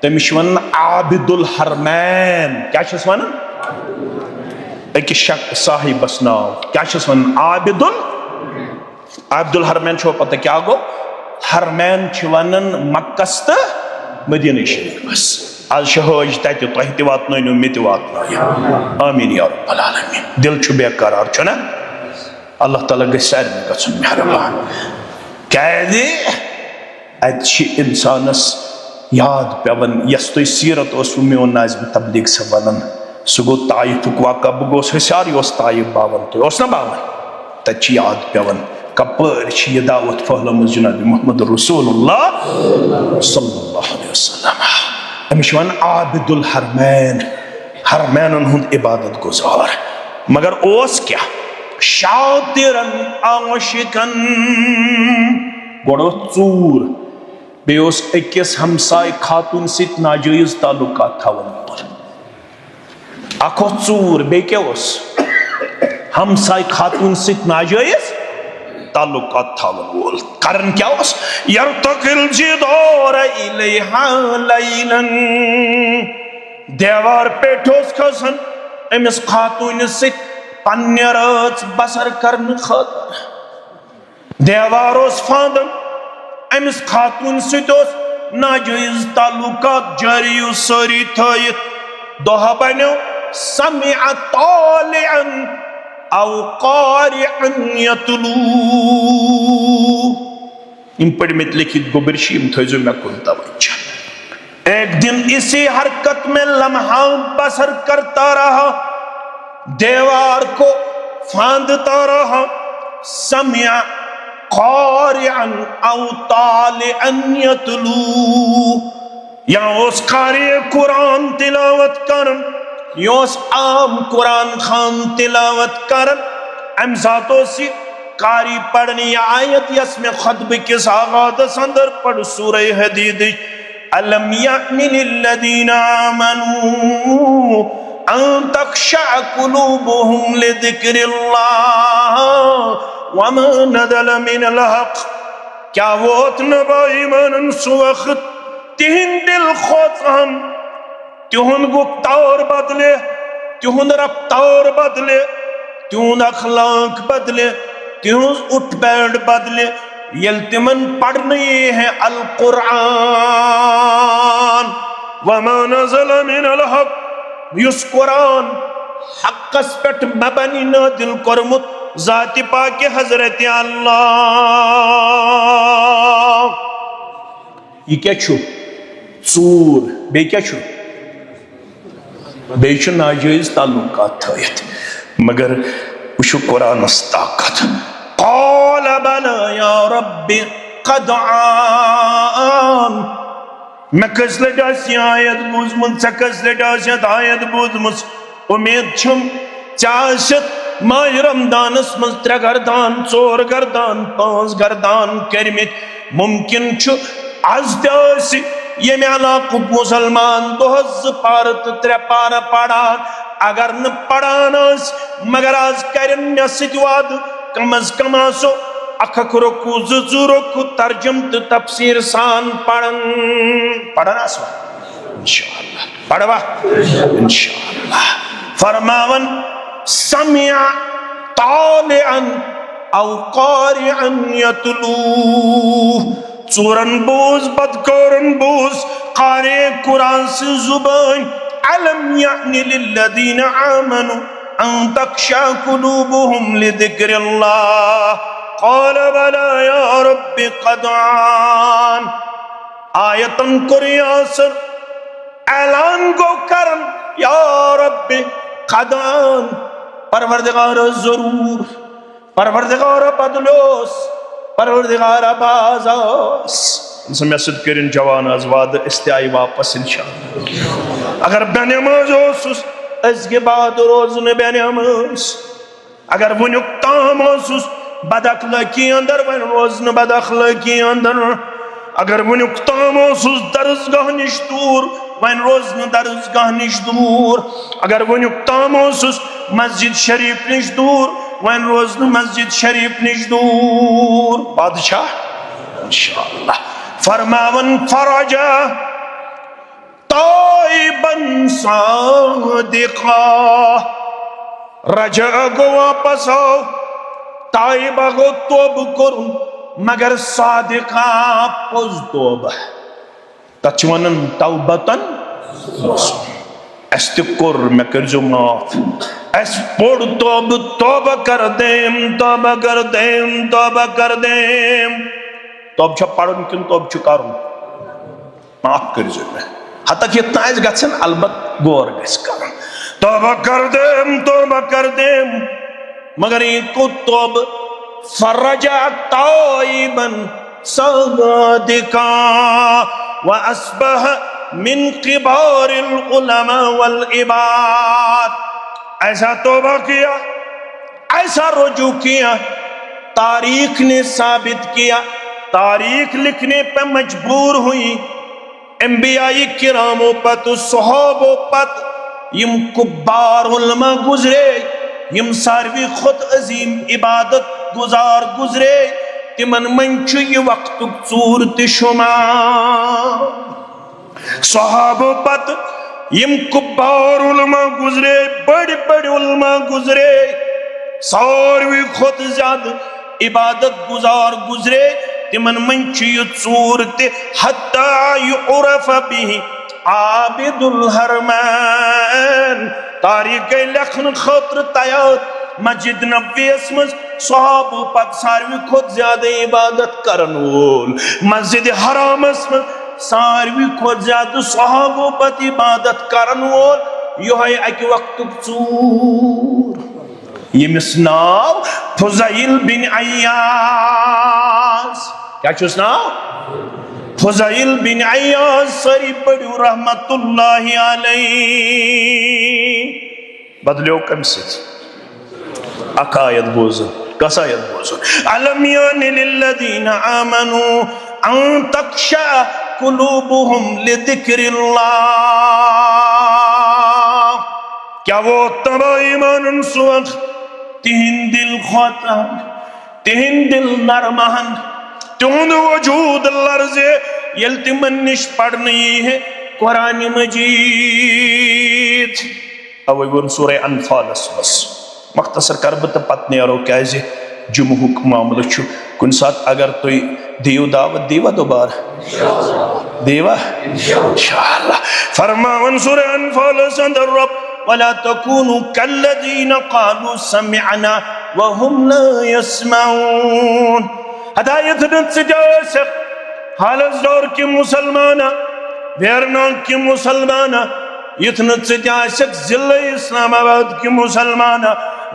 तमिश वन आबिदुल हरमैन क्या वन अकिस साहिबस नाव क्या वन आबिदुल हरमैन छो पता क्या गो हरमैन वन मक्कस तो मदीना शरीफस आज हज तत तुह वातनो मे वातन आमीन या रब्बल आलमीन दिल बेकरार ना अल्लाह ताला गई सारे गन मेहरबान कैदे इंसानस याद पेवन यस तुम सीरत मोन नाज़िम तबलीग से वन सह गो ताइफुक वाक़ा बह गोस हसार यह ताइफ बावन तुम ना बावन तत याद पेवन कपर यह दावत फहलम जनाब मोहम्मद रसूलुल्लाह सल्लल्लाहु अलैहि वसल्लम अमिश वन आबिदुल हरमैन हरमैनन हुंद इबादत गुजार मगर ओस क्या शातिरन आशिकन गोड़ो चूर बेस अकिस हमसाय खातून सित नाजायज ताल्लुकात थावन वोल अखो चूर बे क्या हमसाय खातून सित नाजायज ताल्लुकात थावन वोल कारण क्या यरतकिल जिदार इलैहा लैलन देवार पेठोस खसन अमिस खातून सित पन्ने रात बसर करने खातर देवारोस फादम अमिस खातून सत नाजायज ताल्लुकात जारी सारी थयत दोहा बनो समिअ तालिअन औ क़ारिअन यतलू इन पढ़मित लिखित गोबर शीम थो मे कुन तवज्जो एक दिन इसी हरकत में लम्हा बसर करता रहा देवार को फांदता रहा समिया क़ारिअन औ तालिअन यतलू या उस कारी कुरान तिलावत करन योस आम कुरान खान तिलावत करन अम सातो सी कारी पढ़नी आयत यसमें खतब के आगाज़ अंदर पढ़ सूरह हदीद अलम यअनि लिल्लज़ीना आमनू अन तख़शअ क़ुलूबुहुम लिज़िक्रिल्लाह वमा नज़ल मिनल हक़ क्या वो ईमान सुवक़्त तिहिंद दिल खोसहन तिहुंद गुफ्तार बदले तिहुंद रफ्तार बदले तिहुंद अखलाक बदले तिहुंद उठ बैठ बदले यल तिमन पढ़ने है अल कुरान वमा नज़ल मिनल हक़ युस कुरान हक़स पेट मबनी नाज़िल करमुत ज़ात पाक हज़रत अल्लाह ये क्या छु चूर बे क्या छु बे छु नाजायज ताल्लुकात थयत मगर वुशु कुरानस ताकत क़ाल बला या रब्बि قد عان मैं कस लट आयत बूझमुत े कस लट आयत बूझमुत उम्मीद छुम चाशत माह रमदानस मज 3 गर्दान 4 गर्दान 5 गर्दान कर्मित मुमकिन छु आज ये इलाकुक मुसलमान दोहस 2 पार तो 3 पार पढ़ान अगर न पढ़ान मगर आज करन मे सत वाद कम अज कम आसो अखक रुकू 2 रुकू तर्जुम तो तफसीर सान पढ़न आसवा इंशाअल्लाह पढ़वा इंशाअल्लाह फरमावन समिया तालिअन औ कारिअन यतलू चूरन बूज बदकौरन बूज क़ारे कुरान से जुबान अलम यानी लिल्लज़ीना आमनू अन तख्शा कुलूबुहुम लिज़िक्रिल्लाह क़ाल बला या रब्बि क़द आन आयतन कुरियासर ऐलान को करन या रब्बि क़द आन परवरदिगार जरूर परवरदिगार बदलोस परवरदिगार बाज़ास समयसद करिन जवान आज वाद इस्तियाई वापस इंशाअल्लाह अगर बेनमाज ओसुस अज़के बाद रोज न बेनमाज अगर वनुक ताम ओसुस बदअखलाकी अंदर वन रोज न बदअखलाकी अंदर अगर वनुक ताम ओसुस दरसगाह निश दूर वन रोज न दरसगाह निश दूर अगर वनुक ताम ओसुस मस्जिद शरीफ निश दूर वन रोज न मस्जिद शरीफ निश दूर बादशाह इंशाअल्लाह फरमावन फरजा ताइबन सादिका रजा को वापस आओ ताइबा को तोब करुन मगर सादिका पोज तोब तचवनन तौबतन अस्तिकुर मैं कर जो माफ एस पोड़ तोब तोब कर देम तोब कर देम तोब कर देम तोब छ पढ़न किन तोब छ करुन माफ कर जो हता कि इतना आज गसन अलबत गौर गस करन तोबा कर देम मगर इनको तोब फरजा ताइबन सादिका व अस्बह मिन किबारिल उलमा वल इबाद ऐसा तोबा किया ऐसा रुजू किया तारीख ने साबित किया तारीख लिखने पे मजबूर हुई अंबियाई किरामों पत सहाबों पत यम कुब्बार उलमा गुजरे यम सारवी खुद अजीम इबादत गुजार गुजरे तिमन मंच ये वक्त चूर शुमार सहाबों पत यम कुब्बार उलमा गुजरे बड़े बड़े उलमा गुजरे सारवी खुद ज्यादा इबादत गुजार गुजरे तिमन मंच ये चूर हत्ता युरफ बिही आबिदुल हरमैन तारीख लखन खतर तैयार मस्जिद नबवीस मज सहाबो पत सारवी खुद ज्यादा इबादत करन वोल मस्जिद हरामस मज सारवी खुद ज्यादा सहाबो पत इबादत करन वोल योहे अकि वक्तुक चूर यमिस नाव फुज़ैल बिन अय्यास क्या चुस नाव फुज़ैल बिन अय्यास सरी बड़ू रहमतुल्लाहि अलैहि बदलो कम से अकायत बोझन कसायत बोझन अलम यानि लिल्लज़ीना आमनू अन तख्शा कुलूबुहुम लिज़िक्रिल्लाह क्या वो तबा ईमान सुवख तिहिन दिल खोता तिहिन दिल नरमहन तुंद वजूद लर्ज़े यल तिमन निश पढ़नी है कुरान मजीद अवे गुन सूरह अनफाल बस मख्तसर करब तो पत नेरो क्या जुमुक मामल कुन सात अगर तुम दियो दावत दीवा दोबारा देवा इंशाअल्लाह फरमावन सूरह अनफाल संदर रब वला तकूनु कल्लज़ीना क़ालू समिअना व हुम ला यस्माऊन हदायत से हालत दौर की मुसलमाना वेरना की मुसलमाना इतन जिला इस्लामाबाद की मुसलमाना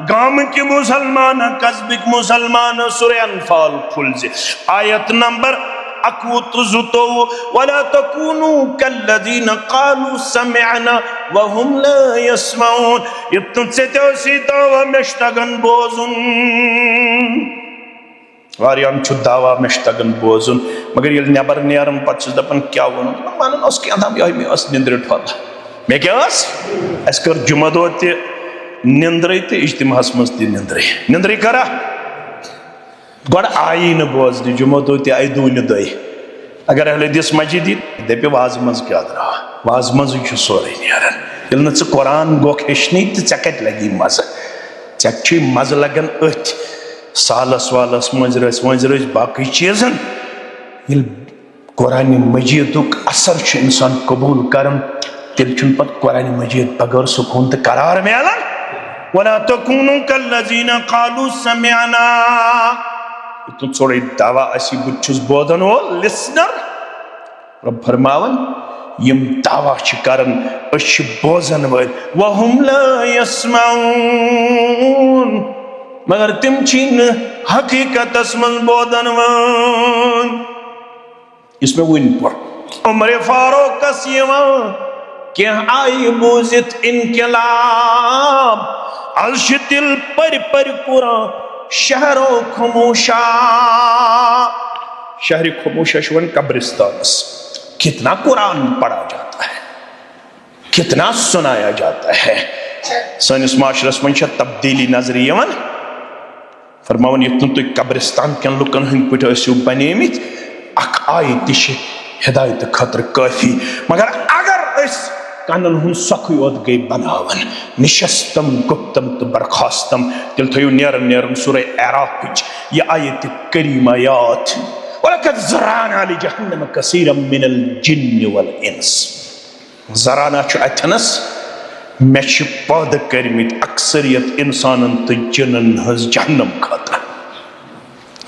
गाम के मुसलमान कस्बिक मुसलमान सूरह अनफाल खुल जे आयत नंबर 21 वला तकूनु कल्लज़ीना क़ालू समिअना व हुम ला यस्मऊन ये तुझसे तो व मेश्तगन बोजुन वारियाम छु दावा मेश्तगन बोजुन मगर ये नबर नेरम पत दपन क्या वनो मानन उस के अंदर यो मे अस निंद्र ठोला मे क्या अस कर जुमा दो ते निंद्र ते इज्तिमास मस ते निंद्र करा गड आई न बोजन जुमा दो ते आई दून दई अगर अहले हदीस मस्जिद दपे वाज मज क्या द्रा वाज मज छु सोरे नेरन यल न कुरान गोख हेशनी ते चकट लगी मज चक मज लगन अथ सालस वालस मजरस बाकी चीजन कुरान मजीदुक असर इंसान कबूल कर तेल पत कुरान मजीद बगैर सुकून तो करार मिलान वला तकूनु कल्लज़ीना क़ालू समिअना तो थोड़े दावा असी बुछुस बोधन वो लिसनर रब फरमावन यम दावा करन अश बोजन वल वहुम ला यस्मऊन मगर तिम छीन हकीकत मन बोधन वन इसमें वो इन पर उमर फारूक कसियवा के आई बोजित इनकलाब अलशितिल पर कुरा शहरो खमोशा शहर खमोशा शुवन कब्रिस्तान कितना कुरान पढ़ा जाता है कितना सुनाया जाता है सनिस माशरस मन तब्दीली नजर यवन फरमावन ये तुम कब्रिस्तान के लुकन हंद पे बनेमित अख आय तिश हिदायत खतर काफी मगर अगर इस कानन हुन सखु योत गई बनावन निशस्तम गुप्तम तो बरखास्तम तिल थयो नेरन नेरन सूरह आराफ ये आयत करीमा याद वलकद ज़राना लिजहन्नम कसीरम मिनल जिन्न वल इंस ज़राना छु अथनस मे पद करमित अक्सरियत इंसानन तो जिन्न हज जहन्नम खातर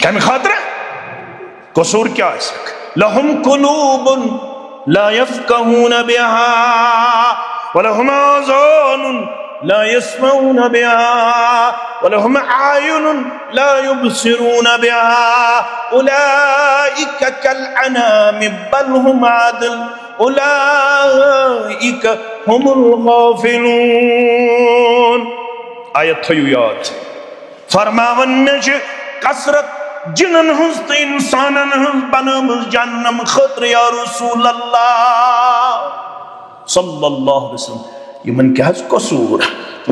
कम खातर कसूर क्या है लहुम कुलूबुन ला यफ़क़हून बिहा वलहुम आज़ानुन ला यस्मऊन बिहा वलहुम आयुनुन ला युबसिरून बिहा उलाइका कल अनामि बल हुम अदल उलाइका हुमुल गाफिलून आयत थयु याद फरमावन में कसरत जिनन हंस तो इंसानन हंस बनम जन्नम खतर या रसूल अल्लाह सल्लल्लाहु अलैहि वसल्लम ये मन क्या है कसूर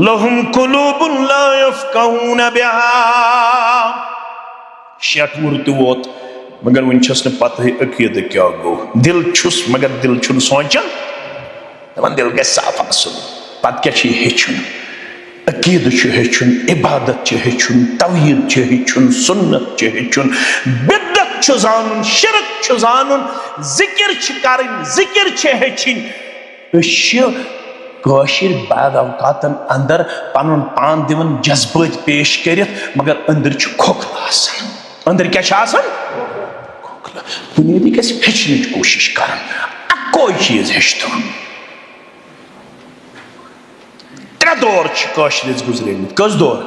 लहुम कुलूबुन ला यफ़क़हून बिहा शटूर तो वोत मगर वन छस न पता है अकीद क्या गो दिल छुस मगर दिल छुन सोचन तमन दिल के साफ आसुन पत क्या छी हेचुन अकीद हेचुन इबादत हेचुन तौहीद हेचुन सुन्नत हेचुन बिदअत जानन शिरक जानन जिक्र करन जिक्र हेचिन काशिर बाद अवकातन अंदर पनुन पान दिवन जज्बात पेश करित मगर अंदर खोखला आसान अंदर क्या खोखला बुनियादी कैसे हेचने की कोशिश करन कोई चीज हेचतो दौर गुजरे कस दौर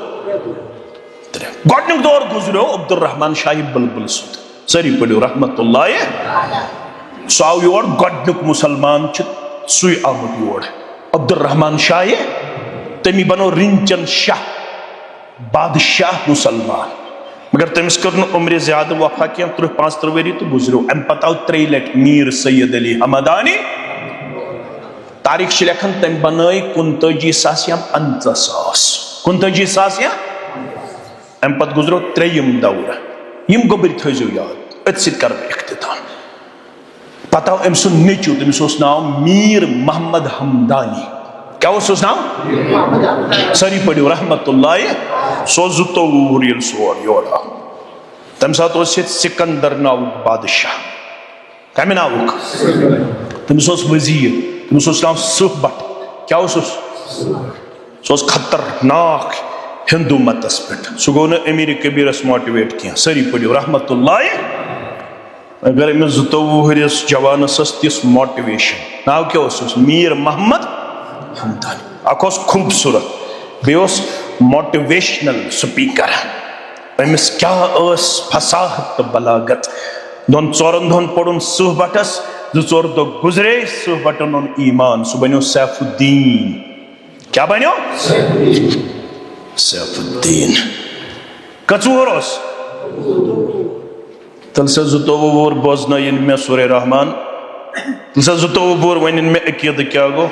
गोडनुक दौर गुजरो अब्दुर्रहमान शाह बुलबुल सुद सारी पढ़ो रहमतुल्लाह सो आव योर गोडनुक मुसलमान सुई आमुत योर अब्दुर्रहमान शाह तमी बनो रिंचन शाह बादशाह मुसलमान मगर तमिस कर उम्र ज्यादा वफा क्या 35 वरी तो गुजरो अम पत आव 3 लट मीर सैयद अली हमदानी तारीख लेखन तम बन 49 सास या 50 सास 49 सास या अम पत गुजरो 3 दौर यम गोबर थो याद अत सत कर इख्तिताम पता अम सुन नेचु तमिस नाव मीर मोहम्मद हमदानी क्या उस नाव सारी पढ़ो रहमतुल्लाह सो 22 ये सोर योर तम सात सिकंदर नाव बादशाह कम नावुक तमिस वजीर तमिस नाव सुह भट क्या सो खतरनाक हिंदू मतस पे सह गो अमीर कबीरस मोटिवेट क्या सारी पढ़ो रहमतुल्लाह अगर अमिस 22 जवानस तिस मोटिवेशन नाव क्या मीर मोहम्मद हमदानी अख खूबसूरत बे मोटिवेशनल स्पीकर अमिस क्या फसाहत तो बलागत दोन चोरन दोन पड़न सुहबटस 2-4 दो गुजरे सुहबटन ओन ईमान सह बनो सैफुद्दीन क्या बनो सैफुद्दीन कचूर तल से 2 बोजन मे सूरह रहमान तल से 2 वन मे अकीद क्या गो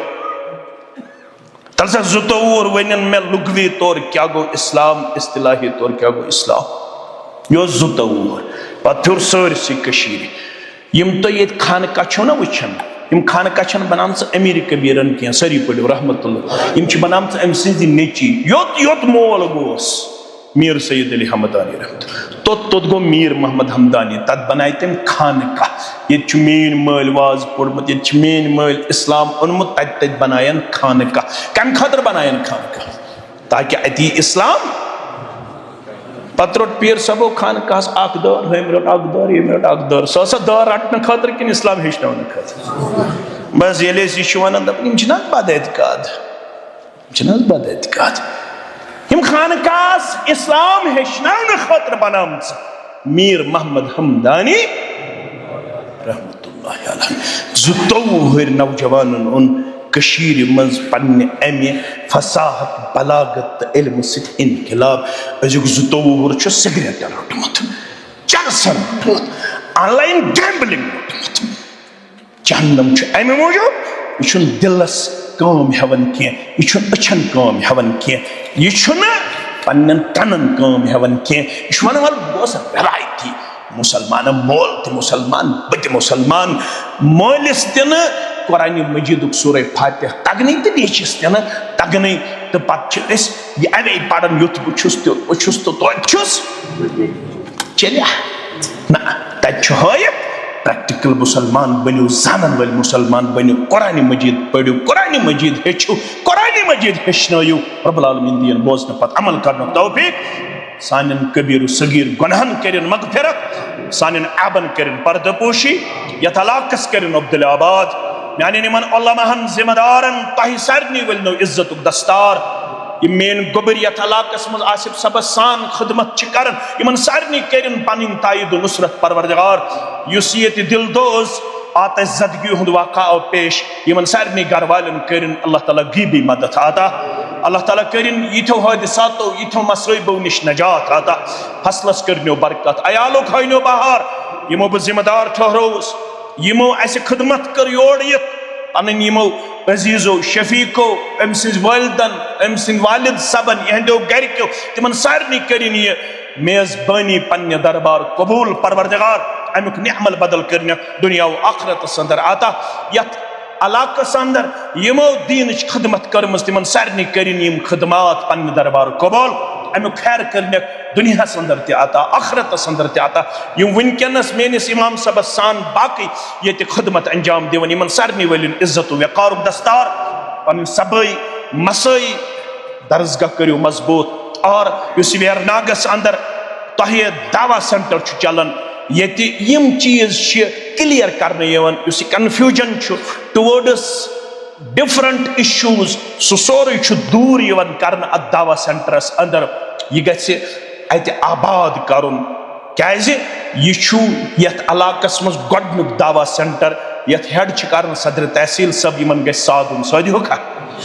तल से 2 वन मे लुगवी तौर क्या गो इस्लाम इस्तिलाही तौर क्या गो इस्लाम यो 2 पत्थर सरसी कशीर यम तो ये खानका छो ना वुचन यम खानका छन बनाम अमीर कबीरन क्या सरी पड़ो रहमतुल्लाह यम छ बनाम अम सिंदी नेची योत योत मोल गोस मीर सैयद अली हमदानी रहमत तोत गो मीर मोहम्मद हमदानी तत बनाई तम खानका ये मेन मल वाज पड़मत ये मेन मल इस्लाम ओनमुत तत बनायन खानका कम खतर बनायन खानका ताकि अति इस्लाम पत्रोट पीर सबो खानकास अख दर हम रोट अख दर ये रोट अख दर सो दर रटन खतर कि इस्लाम हेचन खतर बस ये वन दपन यम बद एतकाद यम खानकास इस्लाम हेचन खतर बनाम मीर मोहम्मद हमदानी रहमतुल्लाह अलैह 2 नौजवानन उन कशीर मज पन्ने अमे फसाहत बलागत इल्म सित इनकलाब अजुक 2 छ सिगरेट रोटमत चरसन रोटमत ऑनलाइन गैम्बलिंग रोटमत जहन्नम छ अमे मौजूद यह दिलस काम हेवन के यह अछन काम हेवन के यह पन्न कनन काम हेवन के यह वन वल बस वैरायटी मुसलमान मोल ते मुसलमान बद मुसलमान मोलिस दिन कुरान मजीद सूरह फातिहा तगनी तो बेचिस दिन तगनी तो पे अवे पढ़न युथ बुछुस तो चलिया ना तयत प्रैक्टिकल मुसलमान बनो जानन वाल मुसलमान बनो कुरान मजीद पढ़ो कुरान मजीद हेचु कुरान मजीद हेचनयु रब्बुल आलमीन दियन बोजन पत अमल करन तौफीक सानन कबीर सगीर गुनाहन करिन मगफिरत सानन आबन करिन पर्दपोशी यतलाकस करिन अब्दुल आबाद यानी निमन उलमाहन जिम्मेदारन तहि सारनी वलनो इज्जत दस्तार ये मेन गोबर यतलाकस मज आसिफ सबसान खिदमत च करन यमन सारनी करिन पनिन तायद नुसरत परवरदिगार युस ये दिलदोज आतश ज़दगी हुंद वाक़ा पेश यमन सारनी घर वालन करिन अल्लाह ताला गीबी मदद आता अल्लाह ताला करिन यिथो हादिसातो यिथो मसइबो निश नजात आता फसलस करनो बरकत अयालो खाइनो बहार यमो ब जिम्मेदार ठहरोस यमो ऐसे खिदमत कर योड़ यत पन यमो अजीजो शफीको अम सिंज वालिदन अम सिंज वालिद सबन यहंदो गरक्यो तिमन सारनी करिन ये मेजबानी पन्ने दरबार कबूल परवरदिगार अमुक निअमल बदल करने दुनिया व आखिरत संदर आता यत अलाकस अंदर यमो दीन खिदमत करमस तिमन सारनी करिन यम खिदमत पन्ने दरबार कबूल अमुक खैर करने दुनिया संदर ते आता आखिरत संदर ते आता यम वनकनस मेनिस इमाम सब सान बाकी ये खिदमत अंजाम दिवन यमन सारनी वलिन इज्जत वक़ार दस्तार पन सबई मसई दर्जगाह करियो मजबूत और युस वेरनागस अंदर तहे दावा सेंटर चलन ये यम चीज क्लियर करने use confusion towards different issues so सोरे दूर कर दावा सेंटरस अंदर यह गति आबाद करुन क्या इलाकस मज गोडनुक दावा सेंटर यथ हेड कर सदर तहसील सब यमन ग साधुन सदिहुक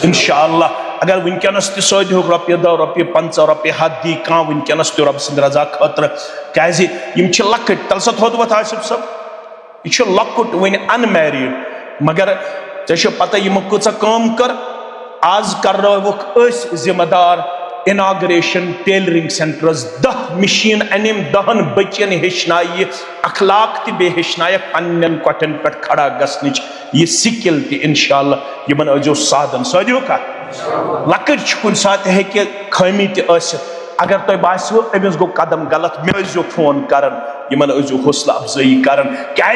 इंशाअल्लाह अगर वनकनस तदिहुक ₹10 ₹50 ₹100 दी कह वनकनस तो रब सद रजा खतर क्या लकट तल सा थोद वत आसिफ सब यह लकुट वन अनमैरिड मगर ऐ पता यमो कूचा काम कर आज कर्रवुक जिम्मेदार इनाग्रेशन टेलरिंग सेंटर्स 10 मशीन अनिम 10 बचन हेचनाय अखलाक ते बे हेचनाय पन्न कटन पे खड़ा गसनिच ये सिकिल ते इंशाअल्लाह यमन अजो साधन सदियो का लकट कुन साथ है कि खमी ते अगर तुम बासो अमिस गो कदम गलत मे फोन करन यमन अजो हौसला अफजाई करन क्या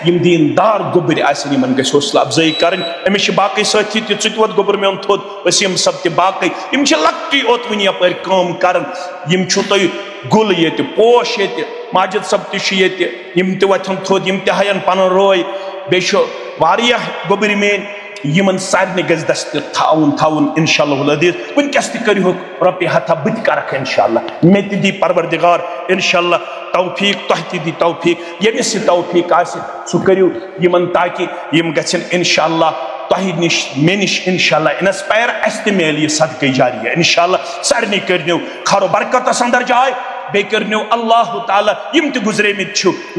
यम दीनदार गोबर आमन ग हौसला अफजाई करन अमिस बाकी साथी तुत गोबर मे थोद वसीम सब ते बाकी यम लकटी ओत वन यप काम करन यम तुम गुल ये पोश ये माजिद सब तम वथन थोद यम तयन पन रोय बे गोबर मेन यमन सारने गज दस्त थाउन इंशाअल्लाह अज़ीज़ वनकस करो रपे हथा बत करख इंशाअल्लाह मे दी परवरदिगार इंशाअल्लाह तौफीक तह दी तौफीक यमिस तौफीक आसि सु करियो यमन ताकि यम गछन इंशाअल्लाह तह निश मे निश इंशाअल्लाह इंस्पायर अस त मिल यह सदक़े जारिया इंशाअल्लाह सारने करनो खरो बरकत अंदर जाए बे करनो अल्लाह ताला यम त गुजरेमित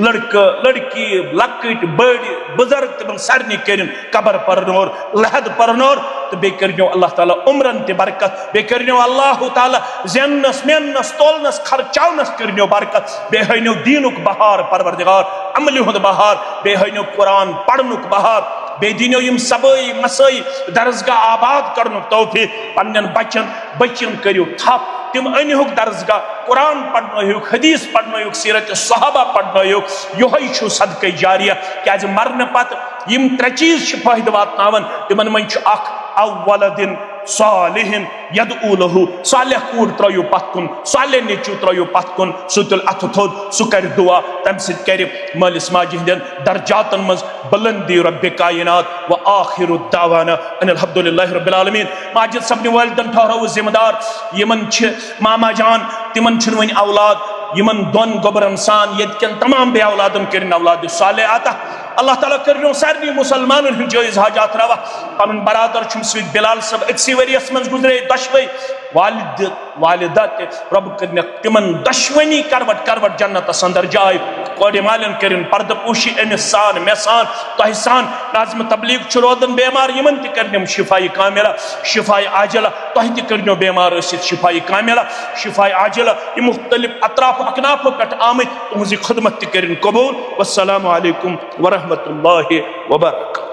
लड़क लड़की लकट बड़ बुजुर्ग तम सारने करिन कबर परनोर लहद परनोर तो बे करनो अल्लाह ताला उम्रन त बरकत बे करनो अल्लाह ताला जन्नस मेन्नस तोलनस खर्चावनस करनो बरकत बे हयनो दीनुक बहार परवरदिगार अमल हुद बहार बे हयनो कुरान पढ़नुक बहार बे दिनो यम सबई मसई दरसगाह आबाद करनु तौफीक पन्नन बच्चन करियो थप तिम अनहुक दरसगाह कुरान पढ़नुक हदीस पढ़नुक सीरत सहाबा पढ़नुक योहै छु सदक़े जारिया क्या मरन पत यम त्रे चीज फायद वातनावन तिमन मन अख अव्वलदिन सालिहिन यदऊ लहु सालिह कूड़ त्रयो पतकुन सालिह नेचू त्रयो पतकुन सुतुल अथ थोद सु कर दुआ तम सित कर मालिस माजि हंदन दर्जातन मज बुलंदी रब्बे कायनात व आखिरु दावाना अनिल हम्दुलिल्लाहि रब्बिल आलमीन माजिद सबने वालिदन ठहरो जिम्मेदार यमन छ मामा जान तिमन छन वन औलाद यमन दोन गोबरन सान यदकन तमाम बे औलादन करिन औलाद सालिह आता अल्लाह ताला करियो सारनी मुसलमान हिंद जायज हाजात रवा पन बरादर छुम स्वित बिलाल सब अक्सी वरियस मन गुजरे दशवई वालिद वालिदा ते रब करने तिमन दशवनी करवट जन्नत अंदर जाए कोडे मालन करिन पर्द पोशी एमिसान मेसान तहसान नाज़म तबलीग चरोदन बीमार यमन त करने शिफाई कामिला शिफाई आजिला तह त करनो बीमार शिफाई कामिला शिफाई आजिला ये मुख्तलिफ अतराफ अकनाफ पे आमद तुहजी खिदमत त करिन कबूल वस्सलामु अलैकुम व रहमतुल्लाहि व बरकातहू।